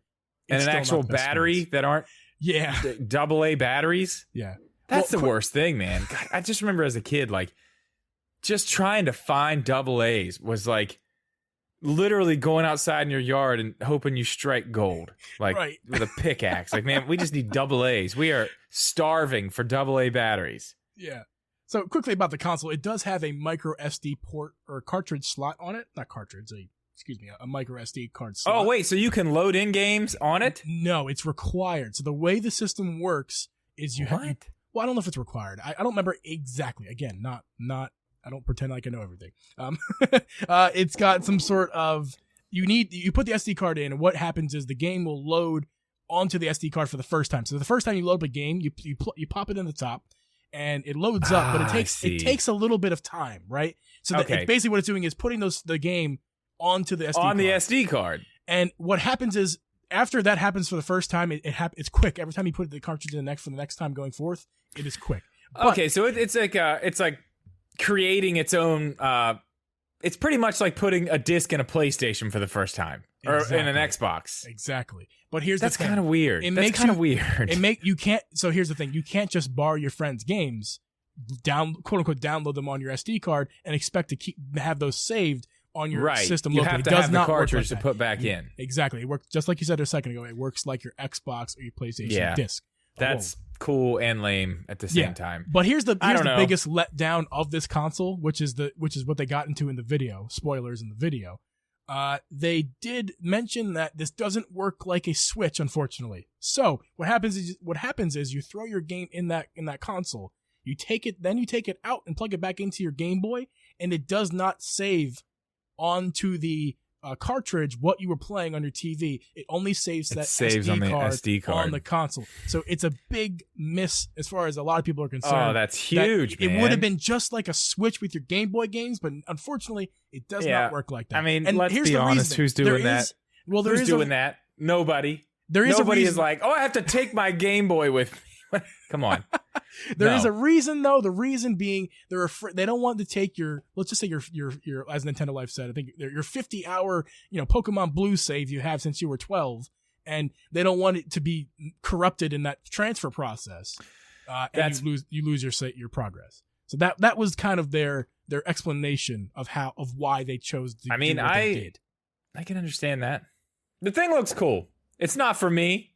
And an actual battery that aren't AA batteries. Yeah. That's the worst thing, man. God, I just remember as a kid, like, just trying to find AA's was like literally going outside in your yard and hoping you strike gold, like with a pickaxe. Like, man, we just need AA's. We are starving for AA batteries. Yeah. So quickly about the console, it does have a micro SD port or cartridge slot on it. Not cartridge, a micro SD card slot. Oh, wait, so you can load in games on it? No, it's required. So the way the system works is well, I don't know if it's required. I don't remember exactly. Again, not I don't pretend like I know everything. It's got some sort of, you put the SD card in, and what happens is the game will load onto the SD card for the first time. So the first time you load a game, you pop it in the top, and it loads up, but it takes a little bit of time, right? So basically what it's doing is putting the game onto the SD card. On the SD card. And what happens is, after that happens for the first time, it's quick. Every time you put the cartridge in for the next time going forth, it is quick. Okay, so it's like creating its own. It's pretty much like putting a disc in a PlayStation for the first time, or in an Xbox. Exactly. But that's kind of weird. That's kind of weird. You can't. So here's the thing: you can't just borrow your friend's games, quote unquote, download them on your SD card, and expect to have those saved on your system. You have to have the cartridge to put back in. Exactly. It works just like you said a second ago. It works like your Xbox or your PlayStation disc. That's cool and lame at the same time. But here's the biggest letdown of this console, which is what they got into in the video. Spoilers in the video. They did mention that this doesn't work like a Switch, unfortunately. So what happens is you throw your game in that console. You take it out and plug it back into your Game Boy, and it does not save onto the cartridge what you were playing on your TV. It only saves that saves SD, on the card SD card on the console. So it's a big miss as far as a lot of people are concerned. Oh, that's huge, man. It would have been just like a Switch with your Game Boy games, but unfortunately, it does not work like that. I mean, and let's here's be the honest. reasoning. Who's doing that? Well, Who's doing that? Nobody. Nobody is like, oh, I have to take my Game Boy with me. Come on. There is a reason, though. The reason being they don't want to take your, let's just say your as Nintendo Life said, I think your 50-hour Pokemon Blue save you have since you were 12, and they don't want it to be corrupted in that transfer process. And you lose your progress. So that was kind of their explanation of why they chose to do what they did. I can understand that. The thing looks cool. It's not for me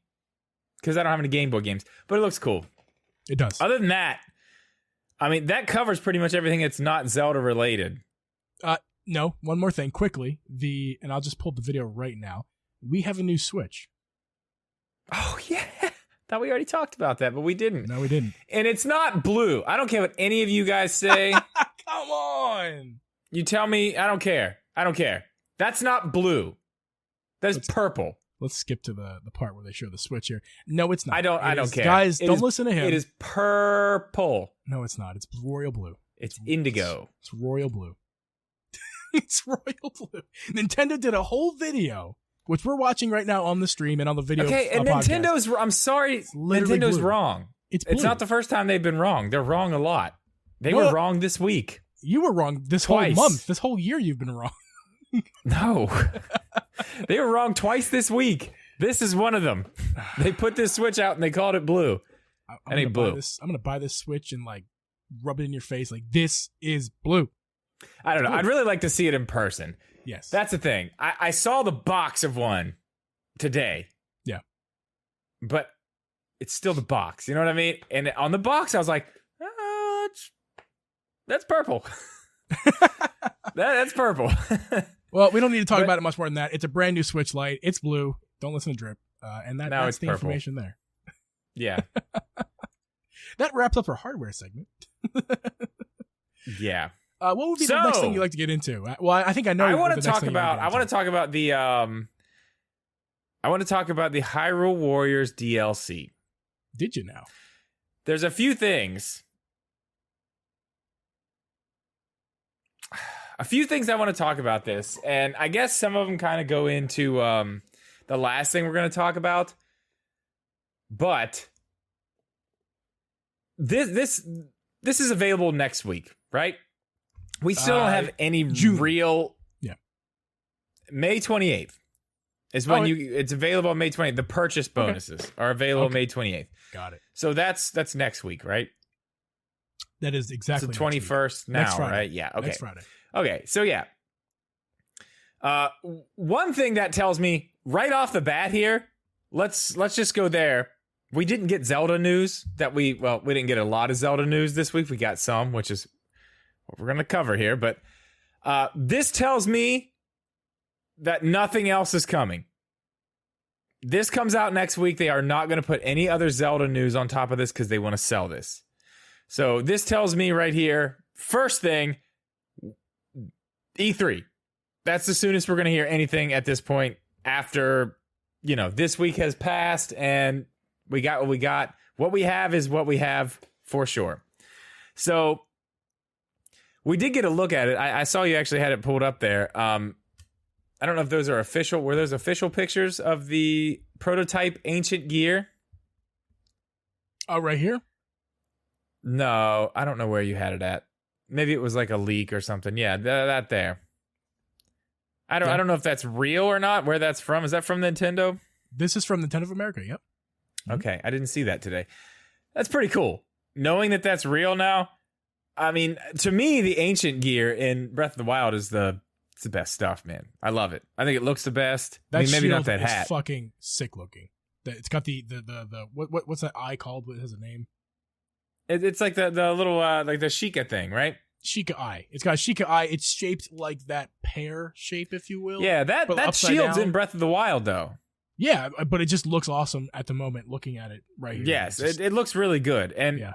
because I don't have any Game Boy games, but it looks cool. It does. Other than that, I mean, that covers pretty much everything that's not Zelda related. No, one more thing quickly. And I'll just pull up the video right now. We have a new Switch. Oh, yeah. Thought we already talked about that, but we didn't. No, we didn't. And it's not blue. I don't care what any of you guys say. Come on. You tell me. I don't care. That's not blue. That's purple. Let's skip to the part where they show the Switch here. No, it's not. I don't care. Guys, don't listen to him. It is purple. No, it's not. It's royal blue. It's indigo. It's royal blue. It's royal blue. Nintendo did a whole video, which we're watching right now on the stream and on the video. Okay, and Nintendo's, I'm sorry, Nintendo's wrong. It's not the first time they've been wrong. They're wrong a lot. They were wrong this week. You were wrong this whole month. This whole year you've been wrong. No. They were wrong twice this week. This is one of them. They put this Switch out and they called it blue. I'm going to buy this Switch and like rub it in your face like this is blue. I don't know. I'd really like to see it in person. Yes. That's the thing. I saw the box of one today. Yeah. But it's still the box. You know what I mean? And on the box, I was like, that's purple. That's purple. Well, we don't need to talk about it much more than that. It's a brand new Switch Lite. It's blue. Don't listen to Drip. And that's the purple. information there. Yeah. That wraps up our hardware segment. Yeah. What would be the next thing you'd like to get into? Well, I think I know. I want to talk about the Hyrule Warriors DLC. Did you now? There's a few things. I want to talk about this, and I guess some of them kind of go into the last thing we're going to talk about. But this is available next week, right? We still don't have any real. Yeah. May 28th is when it's available on May 28th. The purchase bonuses are available May 28th. Got it. So that's next week, right? That is exactly the 21st now, right? Yeah. Okay. Next Friday. Okay. So yeah. One thing that tells me right off the bat here, let's just go there. We didn't get Zelda news we didn't get a lot of Zelda news this week. We got some, which is what we're going to cover here. But this tells me that nothing else is coming. This comes out next week. They are not going to put any other Zelda news on top of this because they want to sell this. So this tells me right here, first thing, E3. That's the soonest we're going to hear anything at this point after, this week has passed and we got what we got. What we have is what we have for sure. So we did get a look at it. I saw you actually had it pulled up there. I don't know if those are official. Were those official pictures of the prototype ancient gear? Oh, right here? No, I don't know where you had it at. Maybe it was like a leak or something. Yeah, that there. I don't know if that's real or not. Where that's from? Is that from Nintendo? This is from Nintendo of America. Yep. Okay, I didn't see that today. That's pretty cool. Knowing that that's real now. I mean, to me, the ancient gear in Breath of the Wild is the best stuff, man. I love it. I think it looks the best. Maybe not that hat. It's fucking sick looking. It's got the what's that eye called? What has a name? It's like the little like the Sheikah thing, right? Sheikah eye. It's got a Sheikah eye. It's shaped like that pear shape, if you will. Yeah, that shield's in Breath of the Wild, though. Yeah, but it just looks awesome at the moment looking at it right here. Yes, it looks really good. And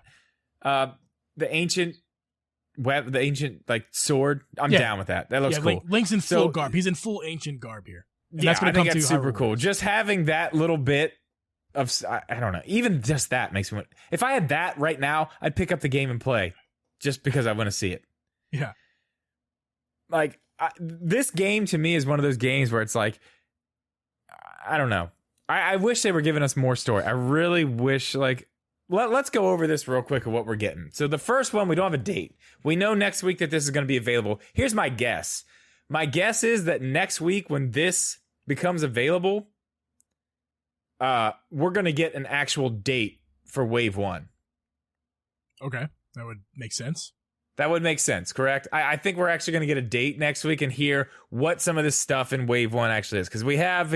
the ancient the ancient like sword. I'm down with that. That looks cool. Link's in full garb. He's in full ancient garb here. And yeah, I think that's super cool. Just having that little bit of, I don't know, even just that makes me want. If I had that right now, I'd pick up the game and play, just because I want to see it. Yeah, like this game to me is one of those games where it's like, I don't know. I wish they were giving us more story. I really wish, like, let's go over this real quick of what we're getting. So the first one, we don't have a date. We know next week that this is going to be available. Here's my guess. My guess is that next week when this becomes available, we're going to get an actual date for Wave 1. Okay, that would make sense. That would make sense, correct? I think we're actually going to get a date next week and hear what some of this stuff in Wave 1 actually is. Because we have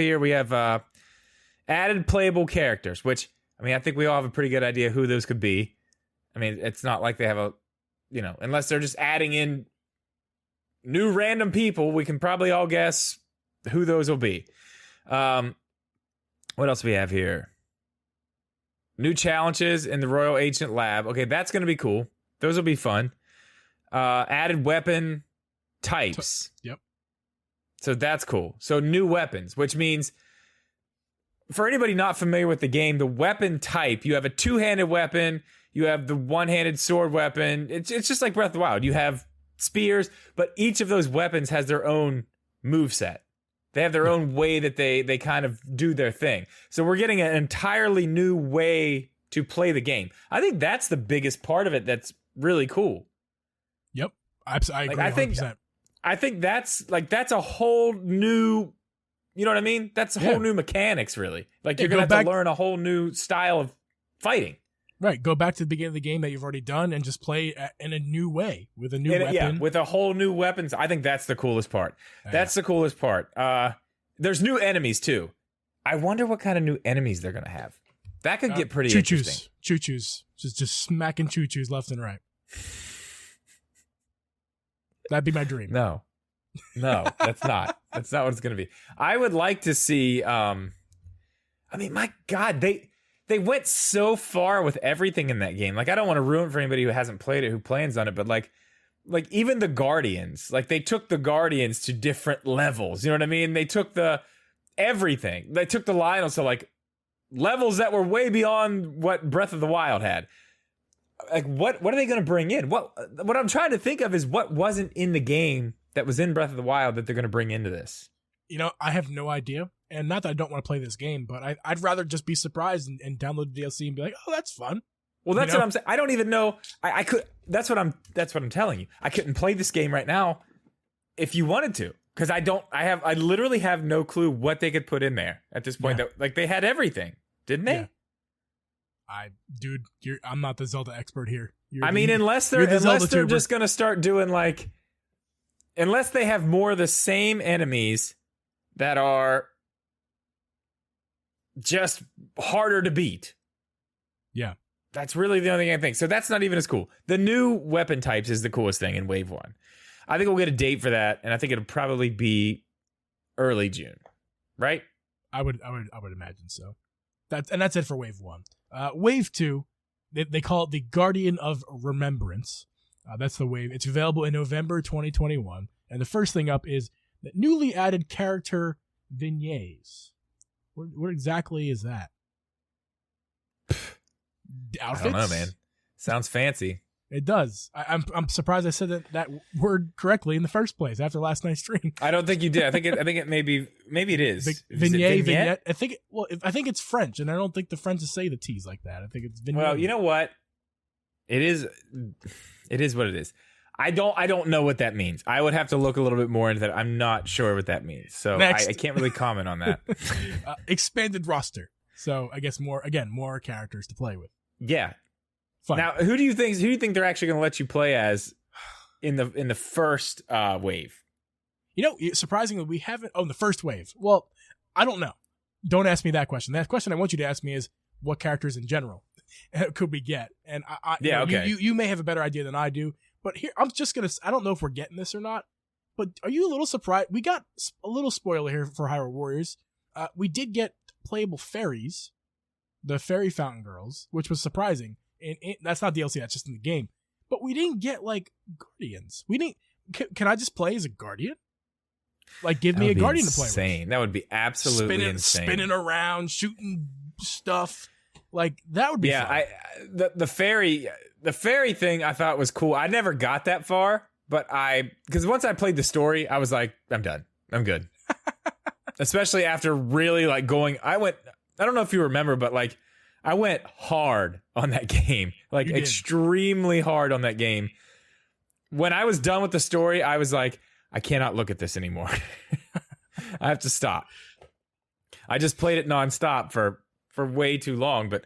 added playable characters, which, I mean, I think we all have a pretty good idea who those could be. I mean, it's not like they have a, unless they're just adding in new random people, we can probably all guess who those will be. What else do we have here? New challenges in the Royal Ancient Lab. Okay, that's going to be cool. Those will be fun. Added weapon types. Yep. So that's cool. So new weapons, which means for anybody not familiar with the game, the weapon type, you have a two-handed weapon, you have the one-handed sword weapon. It's just like Breath of the Wild. You have spears, but each of those weapons has their own moveset. They have their own way that they kind of do their thing. So we're getting an entirely new way to play the game. I think that's the biggest part of it that's really cool. Yep. I agree 100%. I think that's a whole new, you know what I mean? That's a whole new mechanics, really. Like you're going to have to learn a whole new style of fighting. Right. Go back to the beginning of the game that you've already done and just play in a new way with a new weapon. Yeah, with a whole new weapons. I think that's the coolest part. That's the coolest part. There's new enemies, too. I wonder what kind of new enemies they're going to have. That could get pretty interesting. Choo-choos. Just smacking choo-choos left and right. That'd be my dream. No, that's not. That's not what it's going to be. I would like to see, I mean, my God, they went so far with everything in that game. Like, I don't want to ruin it for anybody who hasn't played it, who plans on it, but like even the Guardians, like they took the Guardians to different levels. You know what I mean? They took everything. They took the Lionels to like levels that were way beyond what Breath of the Wild had. Like, what are they going to bring in? What I'm trying to think of is what wasn't in the game that was in Breath of the Wild that they're going to bring into this. I have no idea. And not that I don't want to play this game, but I'd rather just be surprised and download the DLC and be like, oh, that's fun. Well, that's what I'm saying. I don't even know. I could. That's what I'm telling you. I couldn't play this game right now if you wanted to, because I literally have no clue what they could put in there at this point. Yeah. That like they had everything, didn't they? Yeah. I'm not the Zelda expert here. Unless they're just gonna start doing like, unless they have more of the same enemies that are just harder to beat. Yeah. That's really the only thing I think. So that's not even as cool. The new weapon types is the coolest thing in Wave 1. I think we'll get a date for that, and I think it'll probably be early June. Right? I would imagine so. That's it for Wave 1. Wave 2, they call it the Guardian of Remembrance. That's the wave. It's available in November 2021. And the first thing up is the newly added character vignettes. What exactly is that? Outfits? I don't know, man. Sounds fancy. It does. I'm surprised I said that word correctly in the first place after last night's stream. I don't think you did. I think it maybe it is. Vignette. I think it's French, and I don't think the French say the T's like that. I think it's vignette. Well, you know what? It is what it is. I don't know what that means. I would have to look a little bit more into that. I'm not sure what that means. So I can't really comment on that. Expanded roster. So I guess more characters to play with. Yeah. Fun. Now, who do you think they're actually going to let you play as in the first wave? Surprisingly, we haven't. Oh, in the first wave. Well, I don't know. Don't ask me that question. That question I want you to ask me is what characters in general could we get? And okay. You may have a better idea than I do. But here, I don't know if we're getting this or not, but are you a little surprised? We got a little spoiler here for Hyrule Warriors. We did get playable fairies, the fairy fountain girls, which was surprising. And that's not DLC, that's just in the game. But we didn't get like guardians. We didn't. Can I just play as a guardian? Like, give me a guardian to play with. Insane. That would be absolutely insane. Spinning around, shooting stuff. Like, that would be fun. The fairy thing I thought was cool. I never got that far, but because once I played the story, I was like, I'm done. I'm good. Especially after really like I don't know if you remember, but like I went hard on that game, like extremely hard on that game. When I was done with the story, I was like, I cannot look at this anymore. I have to stop. I just played it nonstop for way too long, but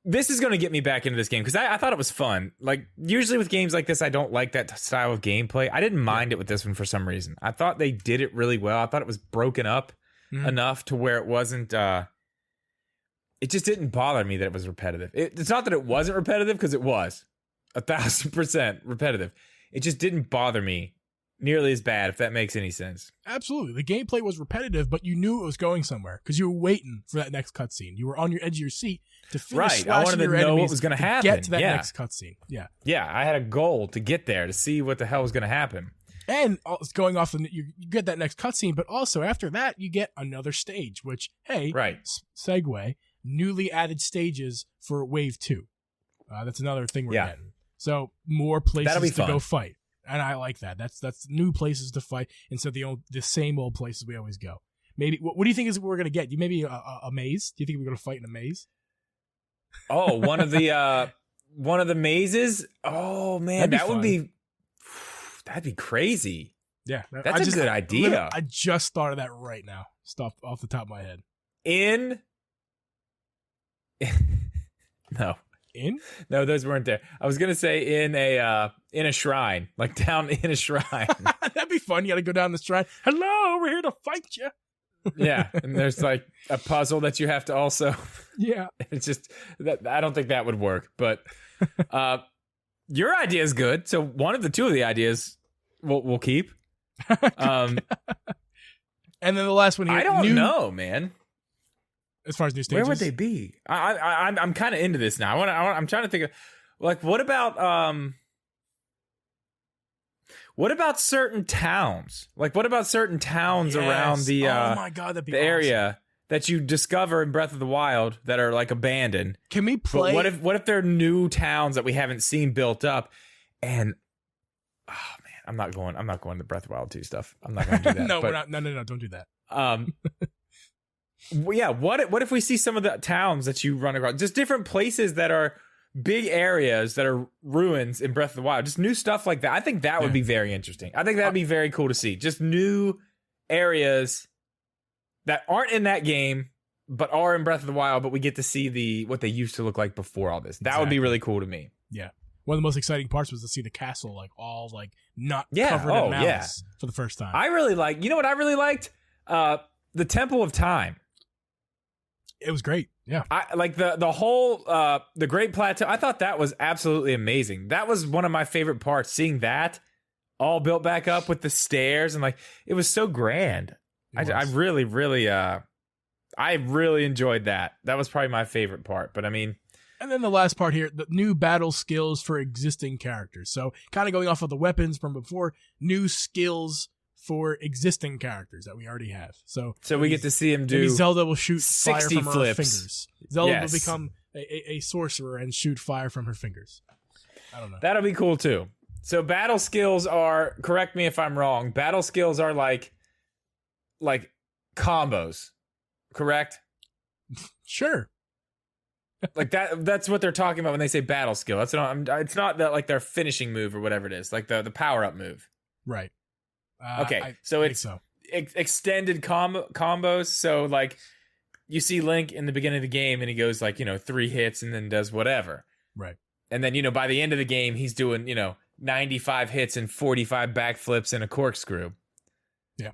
this is going to get me back into this game because I thought it was fun. Like, usually with games like this, I don't like that style of gameplay. I didn't mind it with this one for some reason. I thought they did it really well. I thought it was broken up enough to where it wasn't... it just didn't bother me that it was repetitive. It's not that it wasn't repetitive, because it was 1,000% repetitive. It just didn't bother me nearly as bad, if that makes any sense. Absolutely. The gameplay was repetitive, but you knew it was going somewhere because you were waiting for that next cutscene. You were on your edge of your seat to finish I wanted to know what was going to happen. Get to that next cutscene. Yeah. Yeah, I had a goal to get there, to see what the hell was going to happen. And going off, you get that next cutscene, but also after that, you get another stage, which, hey, segue, newly added stages for Wave 2. That's another thing we're getting. So more places to go fight. And I like that. That's new places to fight instead of the same old places we always go. Maybe what do you think is we're gonna get? Maybe a maze? Do you think we're gonna fight in a maze? Oh, one of the mazes. Oh man, that'd be crazy. Yeah, that's a good idea. I just thought of that right now. Stop off the top of my head. No, those weren't there. I was gonna say in a shrine, like down in a shrine. That'd be fun. You gotta go down the shrine. Hello, we're here to fight you. Yeah, and there's like a puzzle that you have to also. Yeah, it's just that I don't think that would work. But your idea is good. So one of the two of the ideas we'll keep. And then the last one here. I don't know, man. As far as new stages, where would they be? I'm kind of into this now. I'm trying to think of, like, what about certain towns? Like, what about certain towns around the oh my God, that'd be the area that you discover in Breath of the Wild that are like abandoned? Can we play? But what if they're new towns that we haven't seen built up? And oh man, I'm not going to Breath of the Wild 2 stuff. I'm not going to do that. No, we're not. No, don't do that. Well, yeah, what if we see some of the towns that you run across, just different places that are big areas that are ruins in Breath of the Wild, just new stuff like that. I think that would be very interesting. I think that'd be very cool to see. Just new areas that aren't in that game but are in Breath of the Wild, but we get to see what they used to look like before all this. That would be really cool to me. Yeah. One of the most exciting parts was to see the castle like all like not covered in mountains for the first time. I really like. You know what I really liked? The Temple of Time. It was great. Yeah. I like the whole the Great Plateau. I thought that was absolutely amazing. That was one of my favorite parts, seeing that all built back up with the stairs, and like it was so grand. I really enjoyed that. That was probably my favorite part. But I mean, and then the last part here, the new battle skills for existing characters. So kind of going off of the weapons from before, new skills for existing characters that we already have. So we get to see him do. Maybe Zelda will shoot fire from flips. her fingers. Zelda will become a sorcerer and shoot fire from her fingers. I don't know. That'll be cool too. So battle skills are, correct me if I'm wrong, battle skills are like combos, correct? Sure. Like that's what they're talking about when they say battle skill. That's it's not that like their finishing move or whatever it is, like the power up move. Right. Okay, so it's extended combos. So like you see Link in the beginning of the game and he goes like 3 hits and then does whatever. Right. And then by the end of the game he's doing 95 hits and 45 backflips and a corkscrew. Yeah.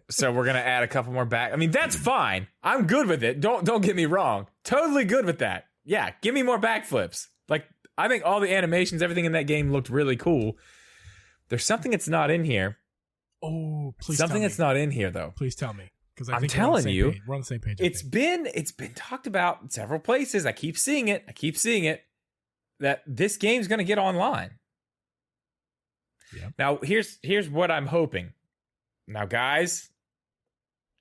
So we're gonna add a couple more back. I mean, that's fine. I'm good with it. Don't get me wrong. Totally good with that. Yeah, give me more backflips. Like I think all the animations, everything in that game looked really cool. There's something that's not in here. Oh, please! Something that's not in here though. Please tell me, because I'm telling you, we're on the same page. It's been talked about in several places. I keep seeing it. that this game's going to get online. Yeah. Now, here's what I'm hoping. Now, guys,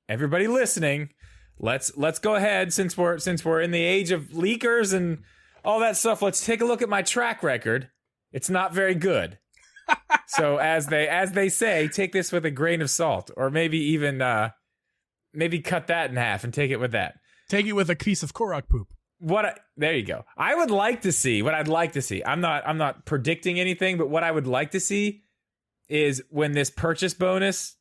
everybody listening, let's go ahead, since we're in the age of leakers and all that stuff. Let's take a look at my track record. It's not very good. So as they say, take this with a grain of salt, or maybe even maybe cut that in half and take it with that. Take it with a piece of Korok poop. There you go. What I'd like to see. I'm not predicting anything, but what I would like to see is when this purchase bonus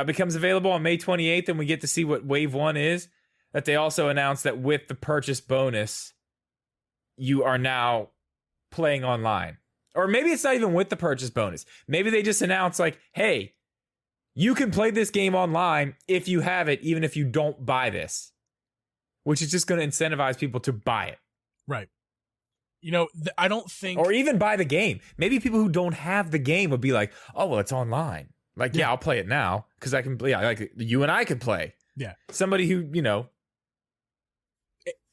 becomes available on May 28th, and we get to see what Wave 1 is, that they also announce that with the purchase bonus, you are now playing online. Or maybe it's not even with the purchase bonus. Maybe they just announce like, hey, you can play this game online if you have it, even if you don't buy this. Which is just going to incentivize people to buy it. Right. You know, I don't think... Or even buy the game. Maybe people who don't have the game would be like, oh, well, it's online. Like, yeah I'll play it now. Because I can, like you and I could play. Yeah. Somebody who,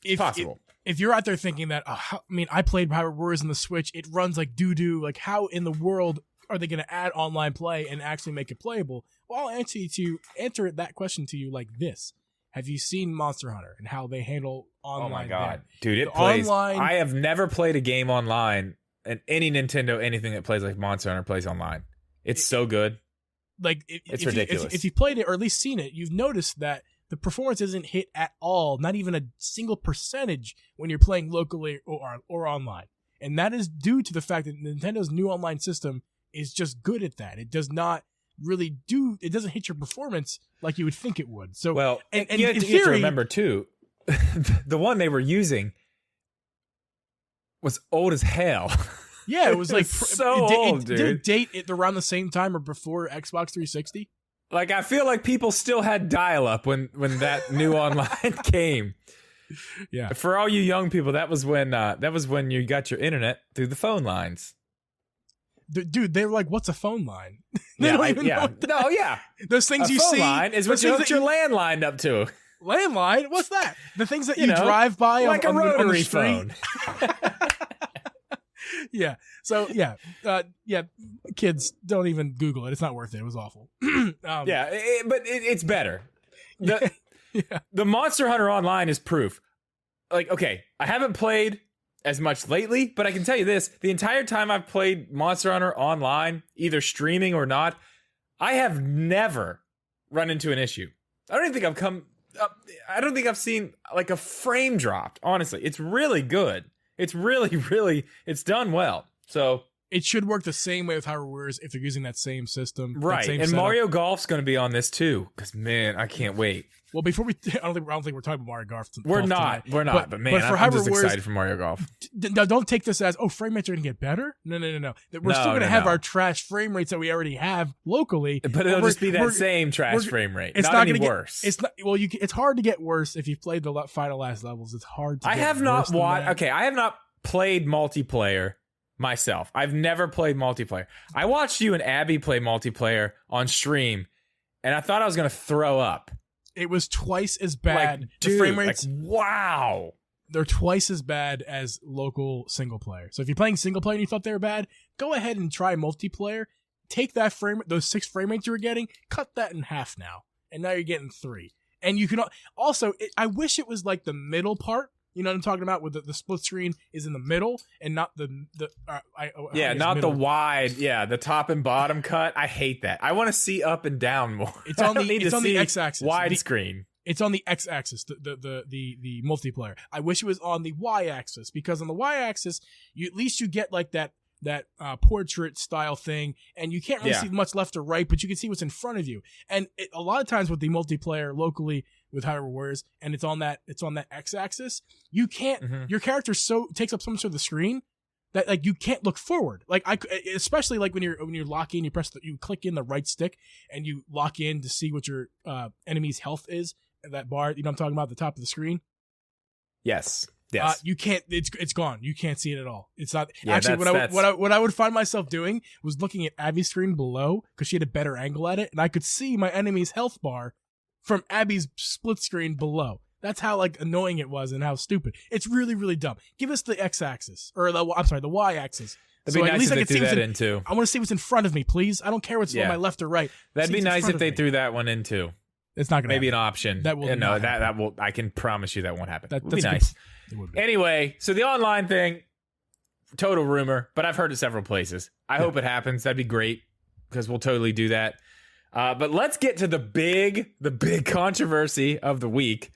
it's possible. If you're out there thinking that, I played Power Wars on the Switch, it runs like doo-doo, like how in the world are they going to add online play and actually make it playable? Well, I'll answer that question to you like this. Have you seen Monster Hunter and how they handle online? Oh my God. There? Dude, it plays. I have never played a game online, and any Nintendo, anything that plays like Monster Hunter plays online. It's so good. Like it's ridiculous. If you've played it or at least seen it, you've noticed that the performance isn't hit at all, not even a single percentage when you're playing locally or online. And that is due to the fact that Nintendo's new online system is just good at that. It does not really it doesn't hit your performance like you would think it would. So, well, and you have to remember too, the one they were using was old as hell. Yeah, it was like old, dude. Did it date it around the same time or before Xbox 360? Like, I feel like people still had dial-up when that new online came. Yeah. For all you young people, that was when you got your internet through the phone lines. Dude, they were like, "What's a phone line?" They don't even know. No, yeah. Those things a you phone see. Line is what you hooked your landline up to. Landline? What's that? The things that you drive by like on, a rotary on the street. phone. Yeah. So kids, don't even Google it. It's not worth it. It was awful. But it's better. The Yeah. The Monster Hunter Online is proof. Like, okay, I haven't played as much lately, but I can tell you this: the entire time I've played Monster Hunter Online, either streaming or not, I have never run into an issue. I don't even think I don't think I've seen like a frame dropped. Honestly, it's really good. It's really, really, it's done well. So it should work the same way with Power Wars if they're using that same system. Right. Same and setup. Mario Golf's going to be on this too. Because, man, I can't wait. Well, before I don't think we're talking about Mario Golf. We're not. Tonight. But man, I'm just excited for Mario Golf. Don't take this as, frame rates are going to get better. No. We're still going to have our trash frame rates that we already have locally. But it'll just be that same trash frame rate. It's not any worse. It's not. Well, it's hard to get worse if you've played the final last levels. It's hard to I get have not watched. Okay, I have not played multiplayer myself. I've never played multiplayer. I watched you and Abby play multiplayer on stream, and I thought I was going to throw up. It was twice as bad. Like, the frame rates, wow. They're twice as bad as local single player. So if you're playing single player and you thought they were bad, go ahead and try multiplayer. Take that those 6 frame rates you were getting, cut that in half now, and now you're getting 3. And you can also, I wish it was like the middle part. You know what I'm talking about? With the split screen is in the middle and not the not the wide. Yeah, the top and bottom cut. I hate that. I want to see up and down more. It's on the x-axis. Widescreen. It's on the x-axis. The multiplayer. I wish it was on the y-axis, because on the y-axis, at least you get like that portrait style thing, and you can't really see much left or right, but you can see what's in front of you. And a lot of times with the multiplayer locally with Hyrule Warriors, and it's on that x-axis, you can't. Your character takes up so much of the screen that like you can't look forward. Like especially like when you're locking, you click in the right stick and you lock in to see what your enemy's health is. That bar, you know what I'm talking about, at the top of the screen. Yes. You can't. It's gone. You can't see it at all. It's not Yeah, actually. that's- What I would find myself doing was looking at Abby's screen below, because she had a better angle at it, and I could see my enemy's health bar from Abby's split screen below. That's how like annoying it was and how stupid. It's really, really dumb. Give us the x-axis or the y-axis. It'd be nice if they threw that in too. I want to see what's in front of me, please. I don't care what's on my left or right. That'd be nice if they threw that one in too. It's not going to maybe an option. That will that will. I can promise you that won't happen. That would be nice. It would be. Anyway, so the online thing, total rumor, but I've heard it several places. I hope it happens. That'd be great because we'll totally do that. But let's get to the big controversy of the week.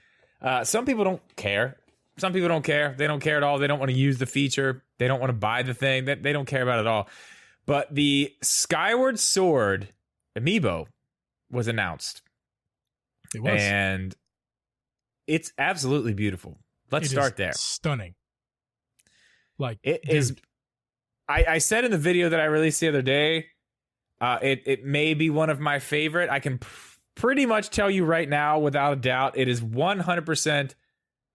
Some people don't care. Some people don't care. They don't care at all. They don't want to use the feature. They don't want to buy the thing. They don't care about it at all. But the Skyward Sword Amiibo was announced. It was. And it's absolutely beautiful. Let's start there. Stunning. Like it is. I said in the video that I released the other day, it may be one of my favorite. I can pretty much tell you right now, without a doubt, it is 100%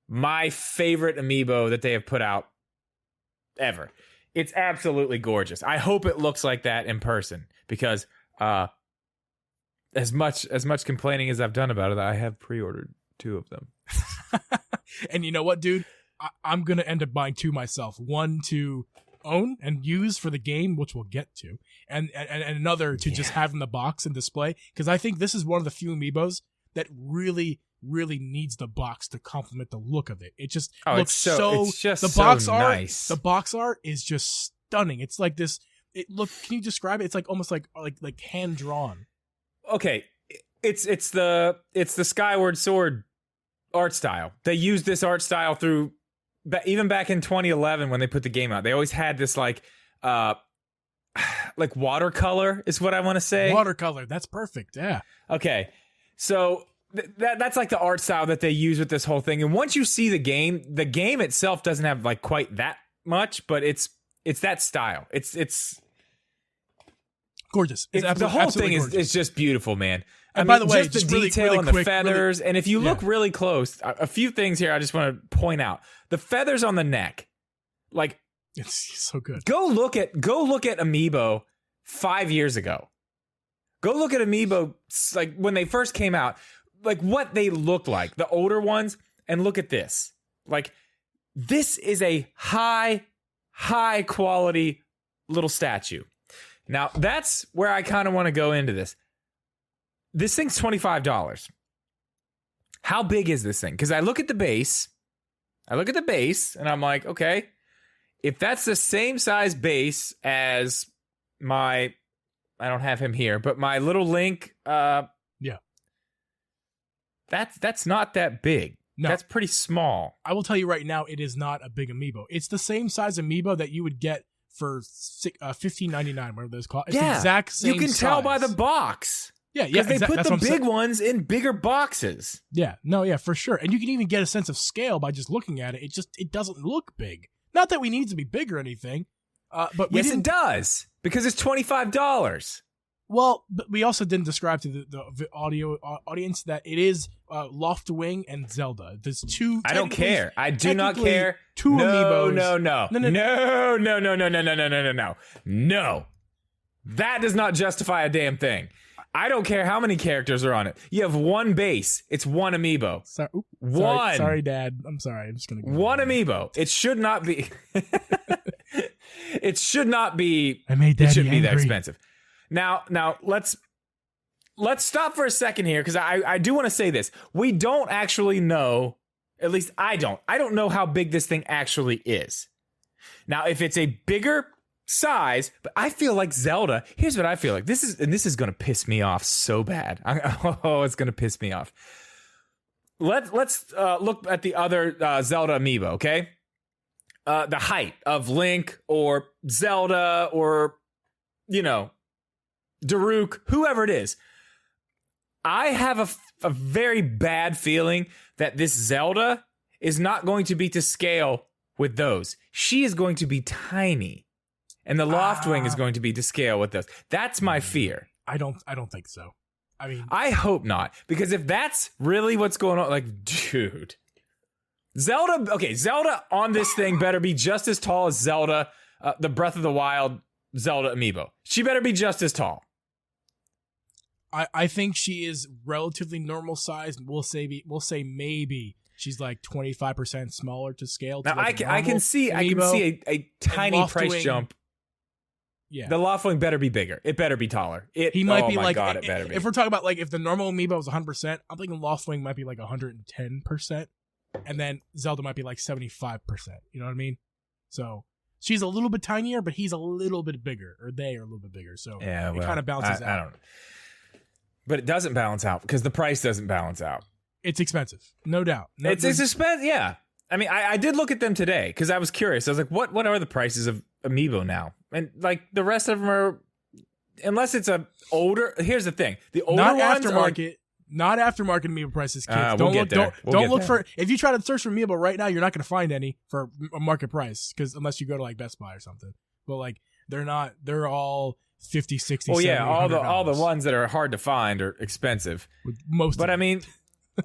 my favorite Amiibo that they have put out ever. It's absolutely gorgeous. I hope it looks like that in person because as much complaining as I've done about it, I have pre-ordered 2 of them. And you know what, dude? I'm going to end up buying 2 myself. One to own and use for the game, which we'll get to, and another to just have in the box and display, because I think this is one of the few Amiibos that really needs the box to complement the look of it. It just looks the box art nice. The box art is just stunning. It's like this. Can you describe it? It's like almost like hand drawn. Okay, it's the Skyward Sword art style. They used this art style through even back in 2011 when they put the game out. They always had this like watercolor is what I want to say. Watercolor, that's perfect. Yeah. Okay, so that's like the art style that they use with this whole thing. And once you see the game itself doesn't have like quite that much, but it's that style. It's gorgeous. The whole thing is just beautiful, man. And by the way, just the detail and the feathers. And if you look really close, a few things here I just want to point out. The feathers on the neck, like, it's so good. Go look at Amiibo 5 years ago. Go look at Amiibo like when they first came out, like what they looked like, the older ones, and look at this. Like, this is a high quality little statue. Now, that's where I kind of want to go into this. This thing's $25. How big is this thing? Because I look at the base, and I'm like, okay, if that's the same size base as I don't have him here, but my little Link, that's not that big. No. That's pretty small. I will tell you right now, it is not a big Amiibo. It's the same size Amiibo that you would get for $15.99, whatever those called. It's the exact same size. You can tell by the box. Yeah, because they put the big ones in bigger boxes. Yeah, no, yeah, for sure. And you can even get a sense of scale by just looking at it. It doesn't look big. Not that we need it to be big or anything, but yes, it does, because it's $25. Well, but we also didn't describe to the audio audience that it is Loftwing and Zelda. There's 2. I don't care. I do not care. 2 Amiibos. No. That does not justify a damn thing. I don't care how many characters are on it. You have 1 base. It's 1 Amiibo. Sorry, Dad. I'm sorry. I'm just gonna go 1 Amiibo. It should not be. It should not be. I made Daddy It shouldn't angry. be that expensive. Now let's stop for a second here, because I do want to say this. We don't actually know. At least I don't. I don't know how big this thing actually is. Now, if it's a bigger size, but I feel like Zelda. Here's what I feel like. This is going to piss me off so bad. It's going to piss me off. Let's look at the other Zelda Amiibo, okay? The height of Link or Zelda or, Daruk, whoever it is. I have a very bad feeling that this Zelda is not going to be to scale with those. She is going to be tiny. And the Loftwing is going to be to scale with those. That's my fear. I don't think so. I mean, I hope not, because if that's really what's going on, like, dude, Zelda on this thing better be just as tall as Zelda, the Breath of the Wild Zelda Amiibo. She better be just as tall. I think she is relatively normal size. We'll say maybe she's like 25% smaller to scale. Now like I can see a tiny price jump. Yeah, the Loftwing better be bigger. It better be taller. He might be my like, God, it better be. If we're talking about like if the normal Amiibo was 100%, I'm thinking Loftwing might be like 110%, and then Zelda might be like 75%. You know what I mean? So she's a little bit tinier, but he's a little bit bigger, or they are a little bit bigger. So yeah, it kind of balances out. I don't know. But it doesn't balance out because the price doesn't balance out. It's expensive, no doubt. It's expensive, yeah. I mean, I did look at them today because I was curious. I was like, what are the prices of Amiibo now? And like the rest of them are, unless it's a older. Here's the thing: the older not ones aftermarket, not aftermarket Amiibo prices. Kids, we'll get there. Don't look for. If you try to search for Amiibo right now, you're not going to find any for a market price because unless you go to like Best Buy or something. But like they're not. They're all 50, 60. Well, yeah, all the $70. ones that are hard to find are expensive. Most, but I mean.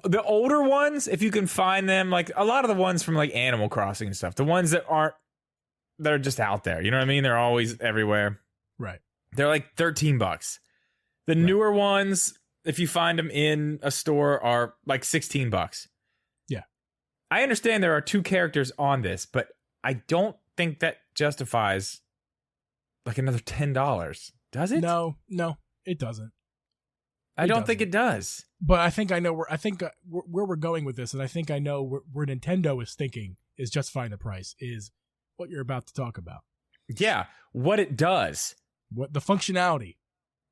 The older ones, if you can find them, like a lot of the ones from like Animal Crossing and stuff, the ones that are just out there, you know what I mean? They're always everywhere. Right. They're like $13. The newer ones, if you find them in a store, are like $16. Yeah. I understand there are 2 characters on this, but I don't think that justifies like another $10. Does it? No, it doesn't. I don't think it does. But I think I know where we're going with this, and I think I know where Nintendo is thinking is justifying the price is what you're about to talk about. Yeah, what it does. What the functionality.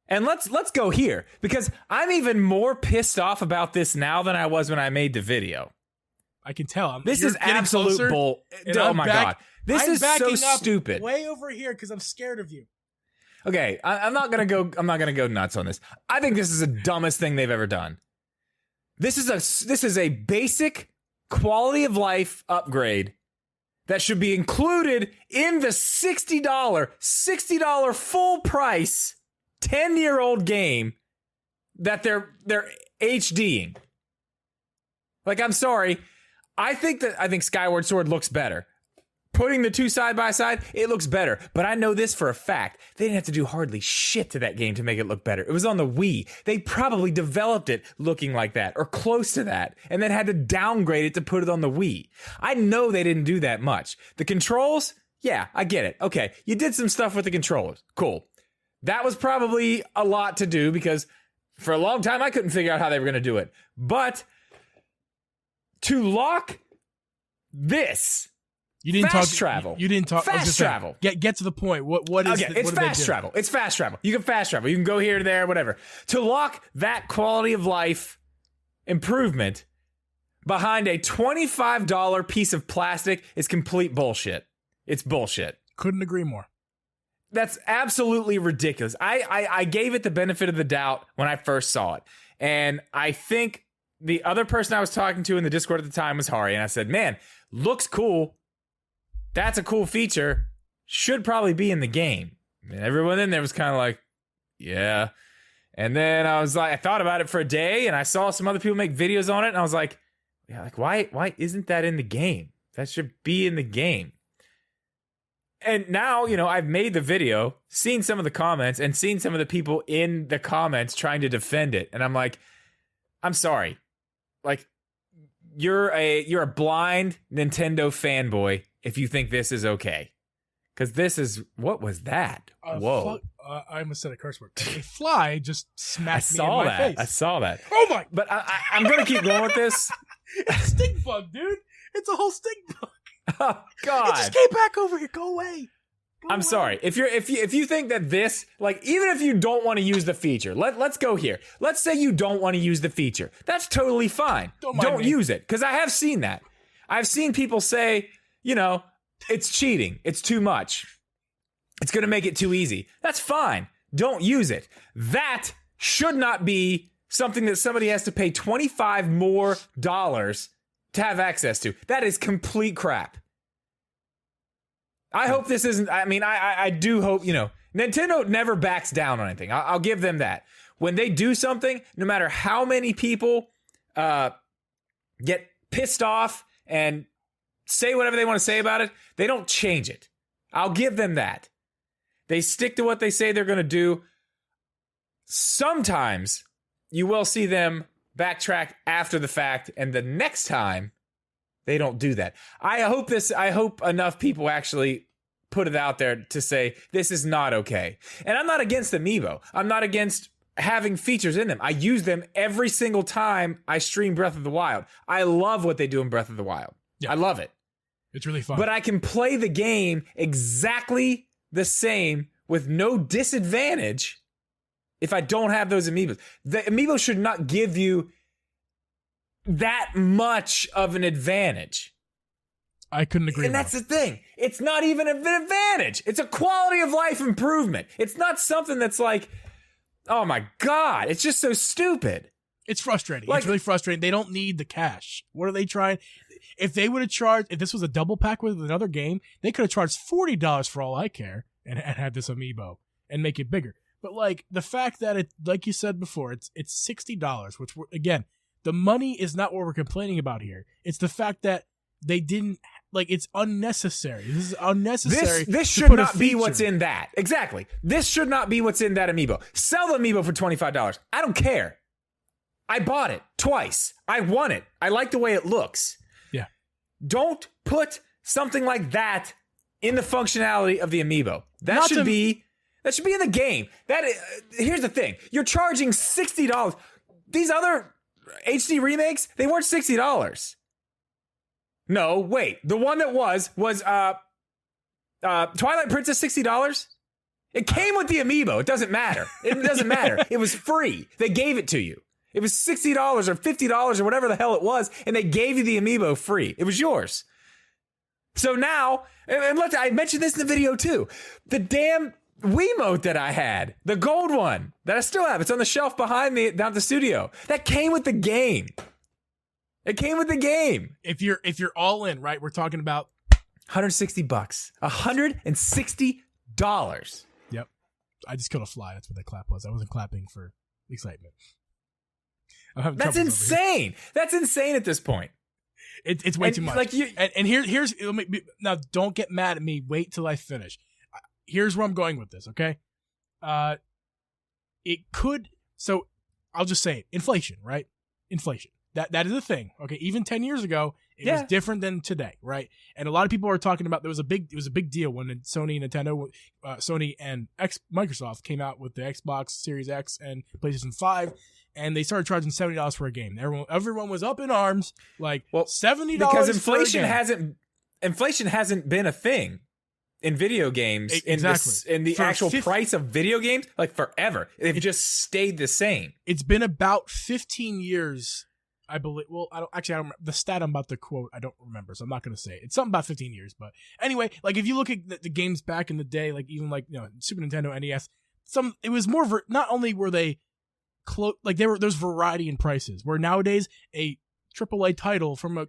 And let's go here because I'm even more pissed off about this now than I was when I made the video. I can tell. This is absolute bull. Oh my God. This is so stupid. Way over here because I'm scared of you. Okay, I'm not gonna go nuts on this. I think this is the dumbest thing they've ever done. This is a basic quality of life upgrade that should be included in the $60 full price 10-year-old game that they're HDing. Like, I'm sorry, I think Skyward Sword looks better. Putting the 2 side by side, it looks better. But I know this for a fact. They didn't have to do hardly shit to that game to make it look better. It was on the Wii. They probably developed it looking like that or close to that and then had to downgrade it to put it on the Wii. I know they didn't do that much. The controls, yeah, I get it. Okay, you did some stuff with the controllers. Cool. That was probably a lot to do because for a long time I couldn't figure out how they were going to do it. But to lock this... You didn't fast travel. You didn't talk. Fast travel. Get to the point. What is? Okay, it's fast travel. It's fast travel. You can fast travel. You can go here, there, whatever. To lock that quality of life improvement behind a $25 piece of plastic is complete bullshit. It's bullshit. Couldn't agree more. That's absolutely ridiculous. I gave it the benefit of the doubt when I first saw it, and I think the other person I was talking to in the Discord at the time was Hari, and I said, "Man, looks cool. That's a cool feature. Should probably be in the game." And everyone in there was kind of like, yeah. And then I thought about it for a day and I saw some other people make videos on it. And I was like, yeah, like why isn't that in the game? That should be in the game. And now, I've made the video, seen some of the comments and seen some of the people in the comments trying to defend it. And I'm like, I'm sorry. Like, you're a blind Nintendo fanboy if you think this is okay. Because this is... What was that? Whoa. I almost said a curse word. A fly just smacked me in my face. I saw that. Oh my... But I'm going to keep going with this. It's a stink bug, dude. It's a whole stink bug. Oh, God. It just came back over here. Go away. I'm sorry. If you think that this, like, even if you don't want to use the feature, let's go here. Let's say you don't want to use the feature. That's totally fine. Don't use it. Because I have seen that. I've seen people say, it's cheating. It's too much. It's going to make it too easy. That's fine. Don't use it. That should not be something that somebody has to pay $25 more to have access to. That is complete crap. I hope this isn't, I do hope, Nintendo never backs down on anything. I'll give them that. When they do something, no matter how many people get pissed off and say whatever they want to say about it, they don't change it. I'll give them that. They stick to what they say they're going to do. Sometimes you will see them backtrack after the fact, and the next time They don't do that. I hope enough people actually put it out there to say this is not okay. And I'm not against Amiibo. I'm not against having features in them. I use them every single time I stream Breath of the Wild. I love what they do in Breath of the Wild. Yeah. I love it. It's really fun. But I can play the game exactly the same with no disadvantage if I don't have those Amiibos. The Amiibo should not give you that much of an advantage. I couldn't agree more. And that's the thing. It's not even an advantage. It's a quality of life improvement. It's not something that's like, oh my God, it's just so stupid. It's frustrating. It's really frustrating. They don't need the cash. What are they trying? If they would have charged, if this was a double pack with another game, they could have charged $40 for all I care and had this Amiibo and make it bigger. But like the fact that it, like you said before, it's $60, which again, the money is not what we're complaining about here. It's the fact that they didn't, like, it's unnecessary. This is unnecessary. This should not be what's in that. Exactly. This should not be what's in that Amiibo. Sell the Amiibo for $25. I don't care. I bought it twice. I want it. I like the way it looks. Yeah. Don't put something like that in the functionality of the Amiibo. That should be in the game. Here's the thing. You're charging $60. These other HD remakes, they weren't $60. No, wait. The one that was Twilight Princess $60? It came with the Amiibo. It doesn't matter. It doesn't matter. It was free. They gave it to you. It was $60 or $50 or whatever the hell it was, and they gave you the Amiibo free. It was yours. So now, and look, I mentioned this in the video too. The damn Wiimote that I had, the gold one that I still have, it's on the shelf behind me down at the studio. That came with the game. It came with the game. If you're all in, right? We're talking about $160. $160. Yep. I just killed a fly. That's what that clap was. I wasn't clapping for excitement. That's insane. That's insane at this point. It's way too much. Like and here's now. Don't get mad at me. Wait till I finish. Here's where I'm going with this. Okay. It could. So I'll just say it. Inflation, right? Inflation. That is a thing. Okay. Even 10 years ago, it was different than today, right? And a lot of people are talking about it was a big deal when Sony and Microsoft came out with the Xbox Series X and PlayStation 5. And they started charging $70 for a game. Everyone was up in arms, like, $70 because inflation hasn't been a thing in video games. Exactly. In the actual price of video games, like forever. They've just stayed the same. It's been about 15 years, I believe. Well, I don't remember the stat I'm about to quote. I don't remember, so I'm not going to say it. It's something about 15 years. But anyway, like if you look at the games back in the day, like even like Super Nintendo, NES, it was more not only were they there's variety in prices. Where nowadays a AAA title from a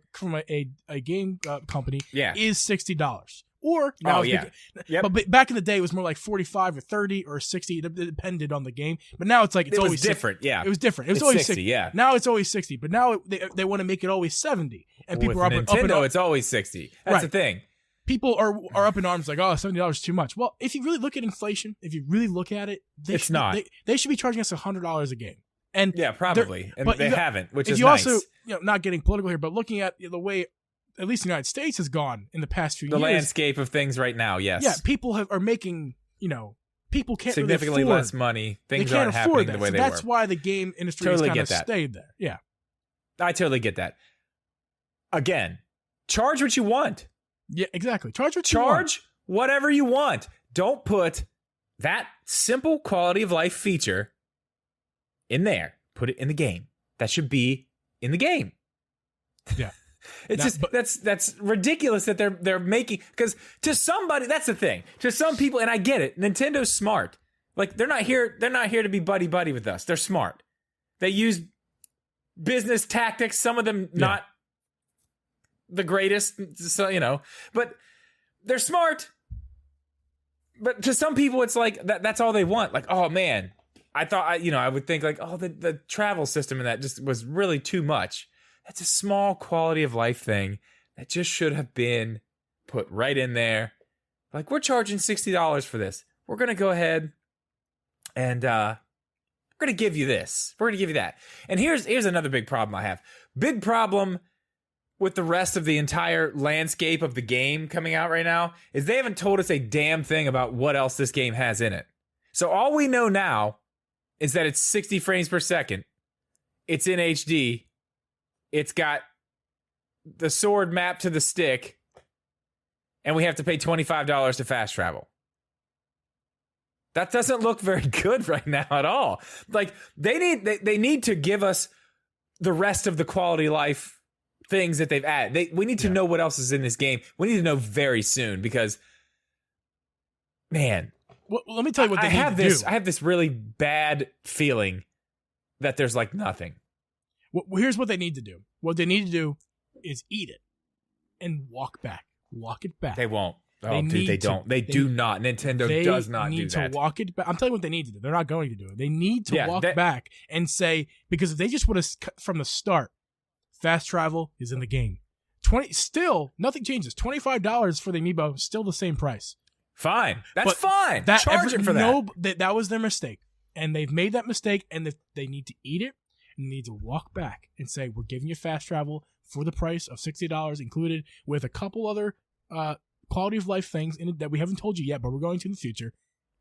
game company is $60. Or now but back in the day it was more like 45 or 30 or 60. It depended on the game. But now it's like it's always different. 60. Yeah, it was different. It was always 60. Yeah. Now it's always 60. But now they want to make it always 70. And people are up and up. It's always 60. That's the thing. People are up in arms like, oh, $70 is too much. Well, if you really look at inflation, if you really look at it, they should be charging us $100 a game. And yeah, probably. And they haven't, which is nice. Also, not getting political here, but looking at the way at least the United States has gone in the past few years. The landscape of things right now, yes. Yeah, people are making, people can't significantly really less money. Things aren't happening the way they were. That's why the game industry has kind of stayed there. Yeah. I totally get that. Again, charge what you want. Yeah, exactly. Charge whatever you want. Don't put that simple quality of life feature in there. Put it in the game. That should be in the game. Yeah. That's ridiculous that they're making, because to somebody, that's the thing. To some people, and I get it, Nintendo's smart. Like they're not here to be buddy with us. They're smart. They use business tactics, some of them not the greatest, so but they're smart. But to some people it's like that's all they want. Like, oh man, I thought I would think like, oh, the travel system in that just was really too much. That's a small quality of life thing that just should have been put right in there. Like, we're charging $60 for this. We're going to go ahead and we're going to give you this. We're going to give you that. And here's another big problem I have. Big problem with the rest of the entire landscape of the game coming out right now is they haven't told us a damn thing about what else this game has in it. So all we know now is that it's 60 frames per second. It's in HD. It's got the sword mapped to the stick. And we have to pay $25 to fast travel. That doesn't look very good right now at all. Like they need to give us the rest of the quality of life things that they've added. We need to know what else is in this game. We need to know very soon because, man. Well, let me tell you what they need to do. I have this really bad feeling that there's like nothing. Well, here's what they need to do. What they need to do is eat it and walk back. Walk it back. They won't. Oh, dude, they don't. They do not. Nintendo does not do that. They need to walk it back. I'm telling you what they need to do. They're not going to do it. They need to walk back and say, because if they just would have, from the start, fast travel is in the game. Still, nothing changes. $25 for the Amiibo, still the same price. Fine. That's fine. Charge it for that. No, that was their mistake. And they've made that mistake, and they need to eat it, and they need to walk back and say, we're giving you fast travel for the price of $60 included with a couple other quality of life things in it that we haven't told you yet, but we're going to in the future.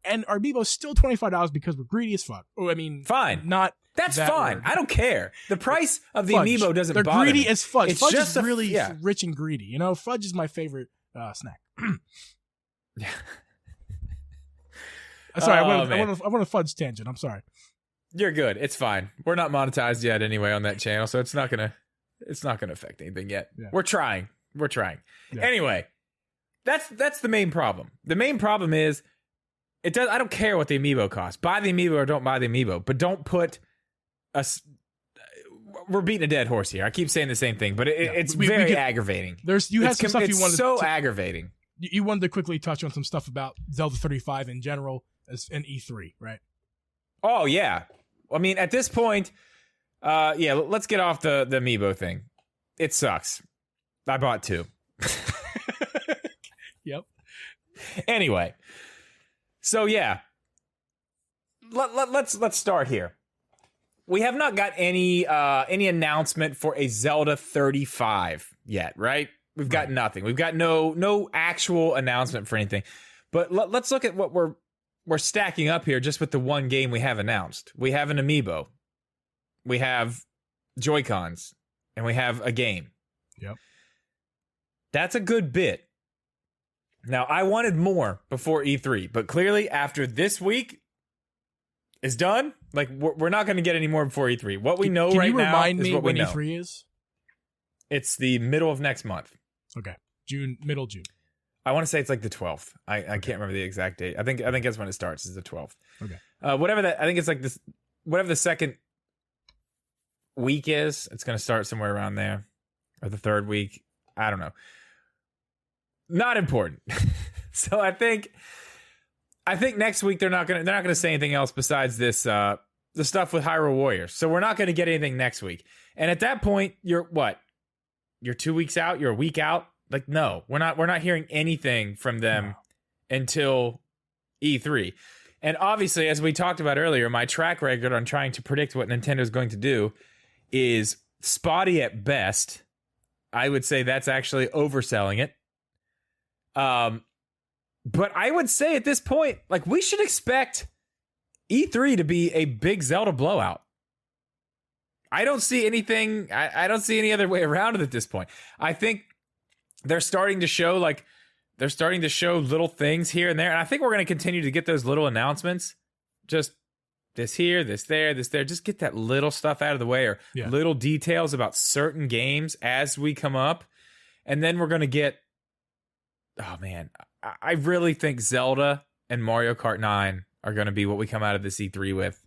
And our Amiibo's still $25 because we're greedy as fuck. Oh, I mean, fine. That's fine. Word. I don't care. The price of the Amiibo doesn't They're bother me. They're greedy as fudge. It's Fudge just is really rich and greedy. You know, fudge is my favorite snack. Sorry, I went a fudge tangent. I'm sorry. You're good. It's fine. We're not monetized yet anyway on that channel, so it's not gonna affect anything yet. Yeah. We're trying. Yeah. Anyway, that's the main problem. The main problem is I don't care what the Amiibo costs. Buy the Amiibo or don't buy the Amiibo, but don't put us. We're beating a dead horse here. I keep saying the same thing, but it's very aggravating. You had some stuff you wanted. It's so aggravating. You wanted to quickly touch on some stuff about Zelda 35 in general and E3, right? Oh yeah. I mean, at this point, let's get off the Amiibo thing. It sucks. I bought 2. Yep. Anyway, so yeah, let's start here. We have not got any announcement for a Zelda 35 yet, right? We've got nothing. We've got no actual announcement for anything. But let's look at what we're stacking up here just with the one game we have announced. We have an Amiibo. We have Joy-Cons. And we have a game. Yep. That's a good bit. Now, I wanted more before E3, but clearly after this week is done, like we're not going to get any more before E3. What we know right now is what we know. Can you remind me when E3 is? It's the middle of next month. Okay. Middle June. I want to say it's like the 12th. I can't remember the exact date. I think that's when it starts, is the 12th. Okay. I think it's like this, whatever the second week is, it's going to start somewhere around there. Or the third week. I don't know. Not important. So I think next week they're not gonna say anything else besides this the stuff with Hyrule Warriors. So we're not gonna get anything next week. And at that point, you're 2 weeks out, you're a week out. Like, no, we're not hearing anything from them until E3. And obviously, as we talked about earlier, my track record on trying to predict what Nintendo's going to do is spotty at best. I would say that's actually overselling it. But I would say at this point, like, we should expect E3 to be a big Zelda blowout. I don't see anything. I don't see any other way around it at this point. I think they're starting to show little things here and there. And I think we're going to continue to get those little announcements. Just this here, this there, this there. Just get that little stuff out of the way, or little details about certain games as we come up. And then we're going to get, oh man, I really think Zelda and Mario Kart 9 are going to be what we come out of this E3 with,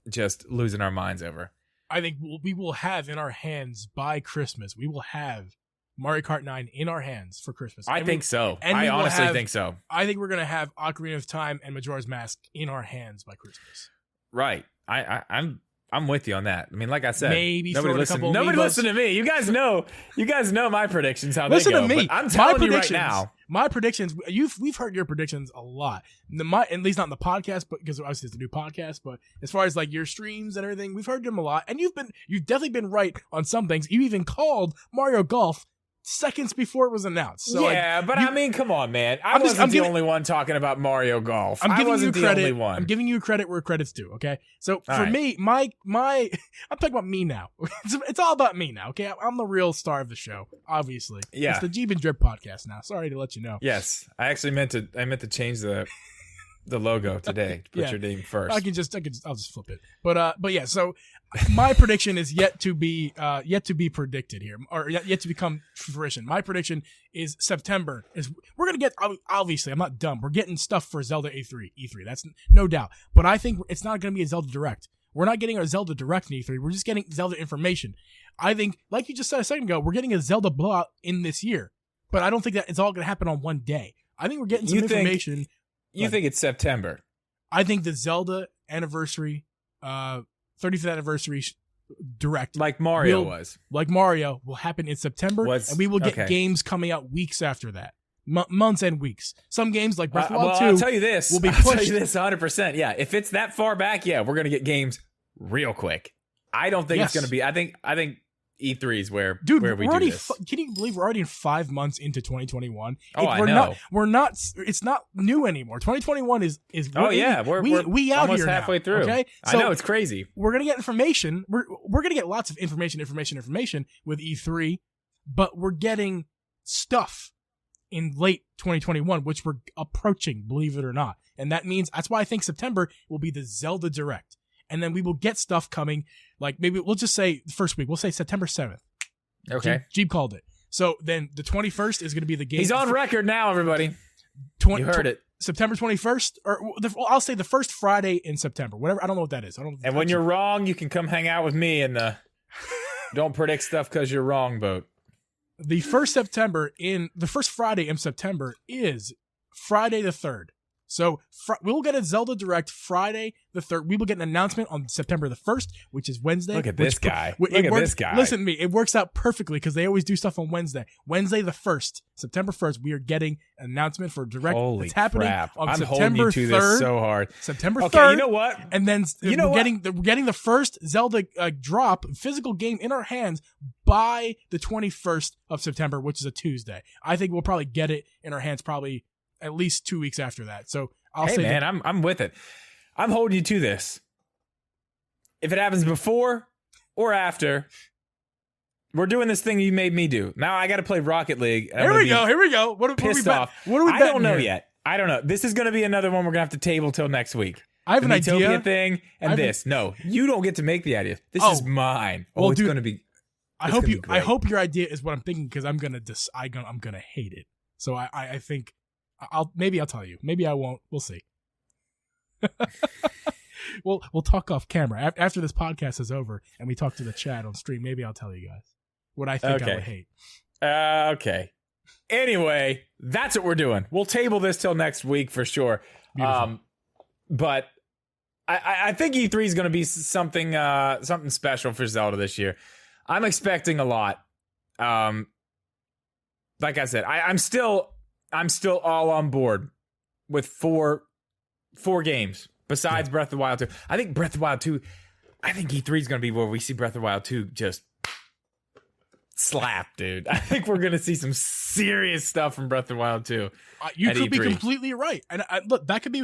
just losing our minds over. I think we will have in our hands by Christmas. We will have Mario Kart 9 in our hands for Christmas. I think so. I honestly think so. I think we're going to have Ocarina of Time and Majora's Mask in our hands by Christmas. Right. I'm with you on that. I mean, like I said, maybe nobody listen to me. You guys know my predictions, how listen they go. To me. But I'm telling you right now. My predictions, we've heard your predictions a lot. At least not in the podcast, but because obviously it's a new podcast. But as far as like your streams and everything, we've heard them a lot. And you've definitely been right on some things. You even called Mario Golf seconds before it was announced. So but I mean, come on, man. I'm the only one talking about Mario Golf. I wasn't the only one. I'm giving you credit where credit's due, okay? So for me, my I'm talking about me now. It's all about me now, okay? I'm the real star of the show, obviously. Yeah. It's the Geeb and Drip podcast now. Sorry to let you know. Yes. I actually meant to change the logo today. Put your name first. I'll just flip it. But yeah, so my prediction is yet to be predicted here, or yet to become fruition. My prediction is September we're gonna get. Obviously, I'm not dumb. We're getting stuff for Zelda E3. That's no doubt. But I think it's not gonna be a Zelda Direct. We're not getting a Zelda Direct in E3. We're just getting Zelda information. I think, like you just said a second ago, we're getting a Zelda blowout in this year. But I don't think that it's all gonna happen on one day. I think we're getting some information. You think it's September? I think the Zelda anniversary, 35th anniversary Direct, like Mario will happen in September, and we will get games coming out weeks after that, months and weeks. Some games like Breath of the Wild 2. I'll tell you this. Will be pushed. I'll tell you this 100%. Yeah, if it's that far back, we're gonna get games real quick. I don't think it's gonna be. I think E3 is where we do this. Can you believe we're already in 5 months into 2021? I know. We're not. It's not new anymore. 2021 is. We're out almost here halfway now, through. Okay, so I know, it's crazy. We're gonna get information. We're gonna get lots of information with E3, but we're getting stuff in late 2021, which we're approaching. Believe it or not, and that's why I think September will be the Zelda Direct. And then we will get stuff coming, like maybe we'll just say the first week. We'll say September 7th. Okay. Geeb called it. So then the 21st is going to be the game. He's on record now, everybody. You heard it. September 21st, or I'll say the first Friday in September. Whatever. I don't know what that is. And when you're wrong, you can come hang out with me in the don't predict stuff because you're wrong boat. The first Friday in September is Friday the 3rd. So we'll get a Zelda Direct Friday the 3rd. We will get an announcement on September the 1st, which is Wednesday. Look at this guy. This guy. Listen to me. It works out perfectly because they always do stuff on Wednesday. Wednesday the 1st, September 1st, we are getting an announcement for Direct. Holy it's happening crap. on I'm September holding you to 3rd. This so hard. September 3rd. Okay, you know what? And then we're getting the first Zelda drop, physical game in our hands by the 21st of September, which is a Tuesday. I think we'll probably get it in our hands probably at least 2 weeks after that. So I'll say man, I'm with it. I'm holding you to this. If it happens before or after, we're doing this thing you made me do. Now I got to play Rocket League. Here we go. What pissed are we off. What are we I don't know here? yet. I don't know. This is going to be another one we're going to have to table till next week. I have an idea. Thing and this. No, you don't get to make the idea. This is mine. Well, it's going to be. I hope your idea is what I'm thinking because I'm gonna hate it. So I think I'll tell you. Maybe I won't. We'll see. We'll talk off camera after this podcast is over and we talk to the chat on stream. Maybe I'll tell you guys what I think I would hate. Okay. Anyway, that's what we're doing. We'll table this till next week for sure. But I think E3 is going to be something special for Zelda this year. I'm expecting a lot. Like I said, I'm still all on board with four games besides Breath of the Wild 2. I think Breath of the Wild 2, I think E3 is going to be where we see Breath of the Wild 2 just slap, dude. I think we're going to see some serious stuff from Breath of the Wild 2. You could be completely right. And look, that could be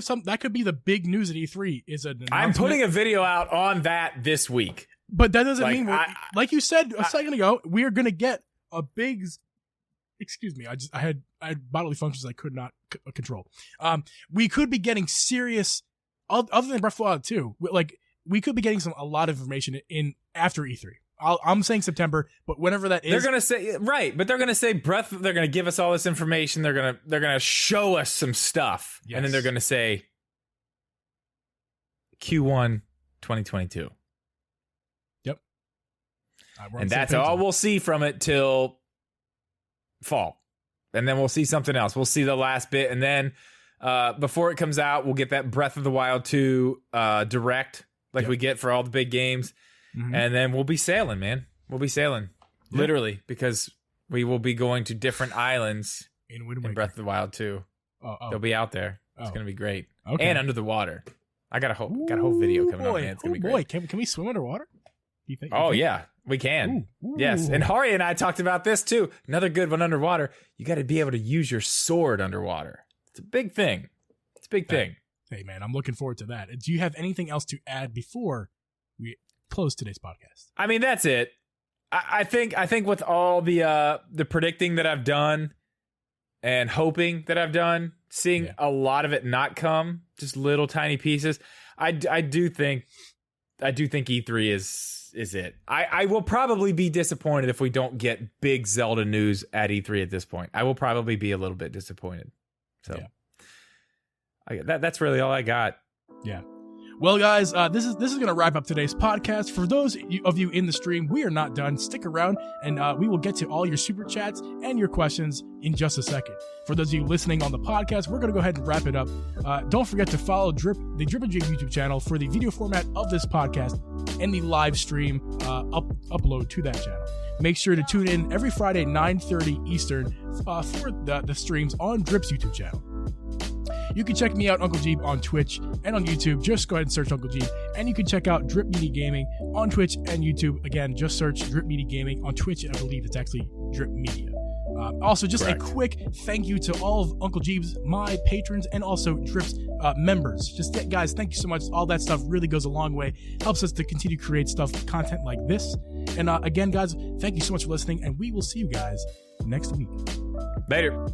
the big news at E3 is an announcement. I'm putting a video out on that this week. But that doesn't mean like you said a second ago, we are going to get a big excuse me, I had bodily functions I could not control. We could be getting serious, other than Breath of the Wild 2, like we could be getting a lot of information in after E3. I'm saying September, but whenever that is, they're gonna say right. But they're gonna say Breath. They're gonna give us all this information. They're gonna show us some stuff, and then they're gonna say Q1 2022. Yep, and that's all we'll see from it till fall, and then we'll see something else. We'll see the last bit, and then before it comes out, we'll get that Breath of the Wild 2 direct, like we get for all the big games. Mm-hmm. And then we'll be sailing, man. We'll be sailing, literally, because we will be going to different islands in Breath of the Wild 2. They'll be out there. It's gonna be great. Okay. And under the water. I got a whole video coming up, man. It's gonna be great. Can we swim underwater? Do you think? Oh, yeah, we can. Ooh. Yes. And Hari and I talked about this too. Another good one underwater. You got to be able to use your sword underwater. It's a big thing. It's a big thing. Hey, man, I'm looking forward to that. Do you have anything else to add before we close today's podcast? I mean, that's it. I think with all the predicting that I've done and hoping that I've done, seeing a lot of it not come, just little tiny pieces, I do think E3 is it. I will probably be disappointed if we don't get big Zelda news at E3 at this point. I will probably be a little bit disappointed. So that's really all I got. Yeah. Well, guys, this is going to wrap up today's podcast. For those of you in the stream, we are not done. Stick around, and we will get to all your super chats and your questions in just a second. For those of you listening on the podcast, we're going to go ahead and wrap it up. Don't forget to follow the Drip Geeb YouTube channel for the video format of this podcast and the live stream upload to that channel. Make sure to tune in every Friday, 9:30 Eastern, for the streams on Drip's YouTube channel. You can check me out, Uncle Geeb, on Twitch and on YouTube. Just go ahead and search Uncle Geeb. And you can check out Drip Media Gaming on Twitch and YouTube. Again, just search Drip Media Gaming on Twitch, and I believe it's actually Drip Media. Also, just Correct. A quick thank you to all of Uncle Geeb's, my patrons, and also Drip's members. Guys, thank you so much. All that stuff really goes a long way. Helps us to continue to create content like this. And again, guys, thank you so much for listening, and we will see you guys next week. Later.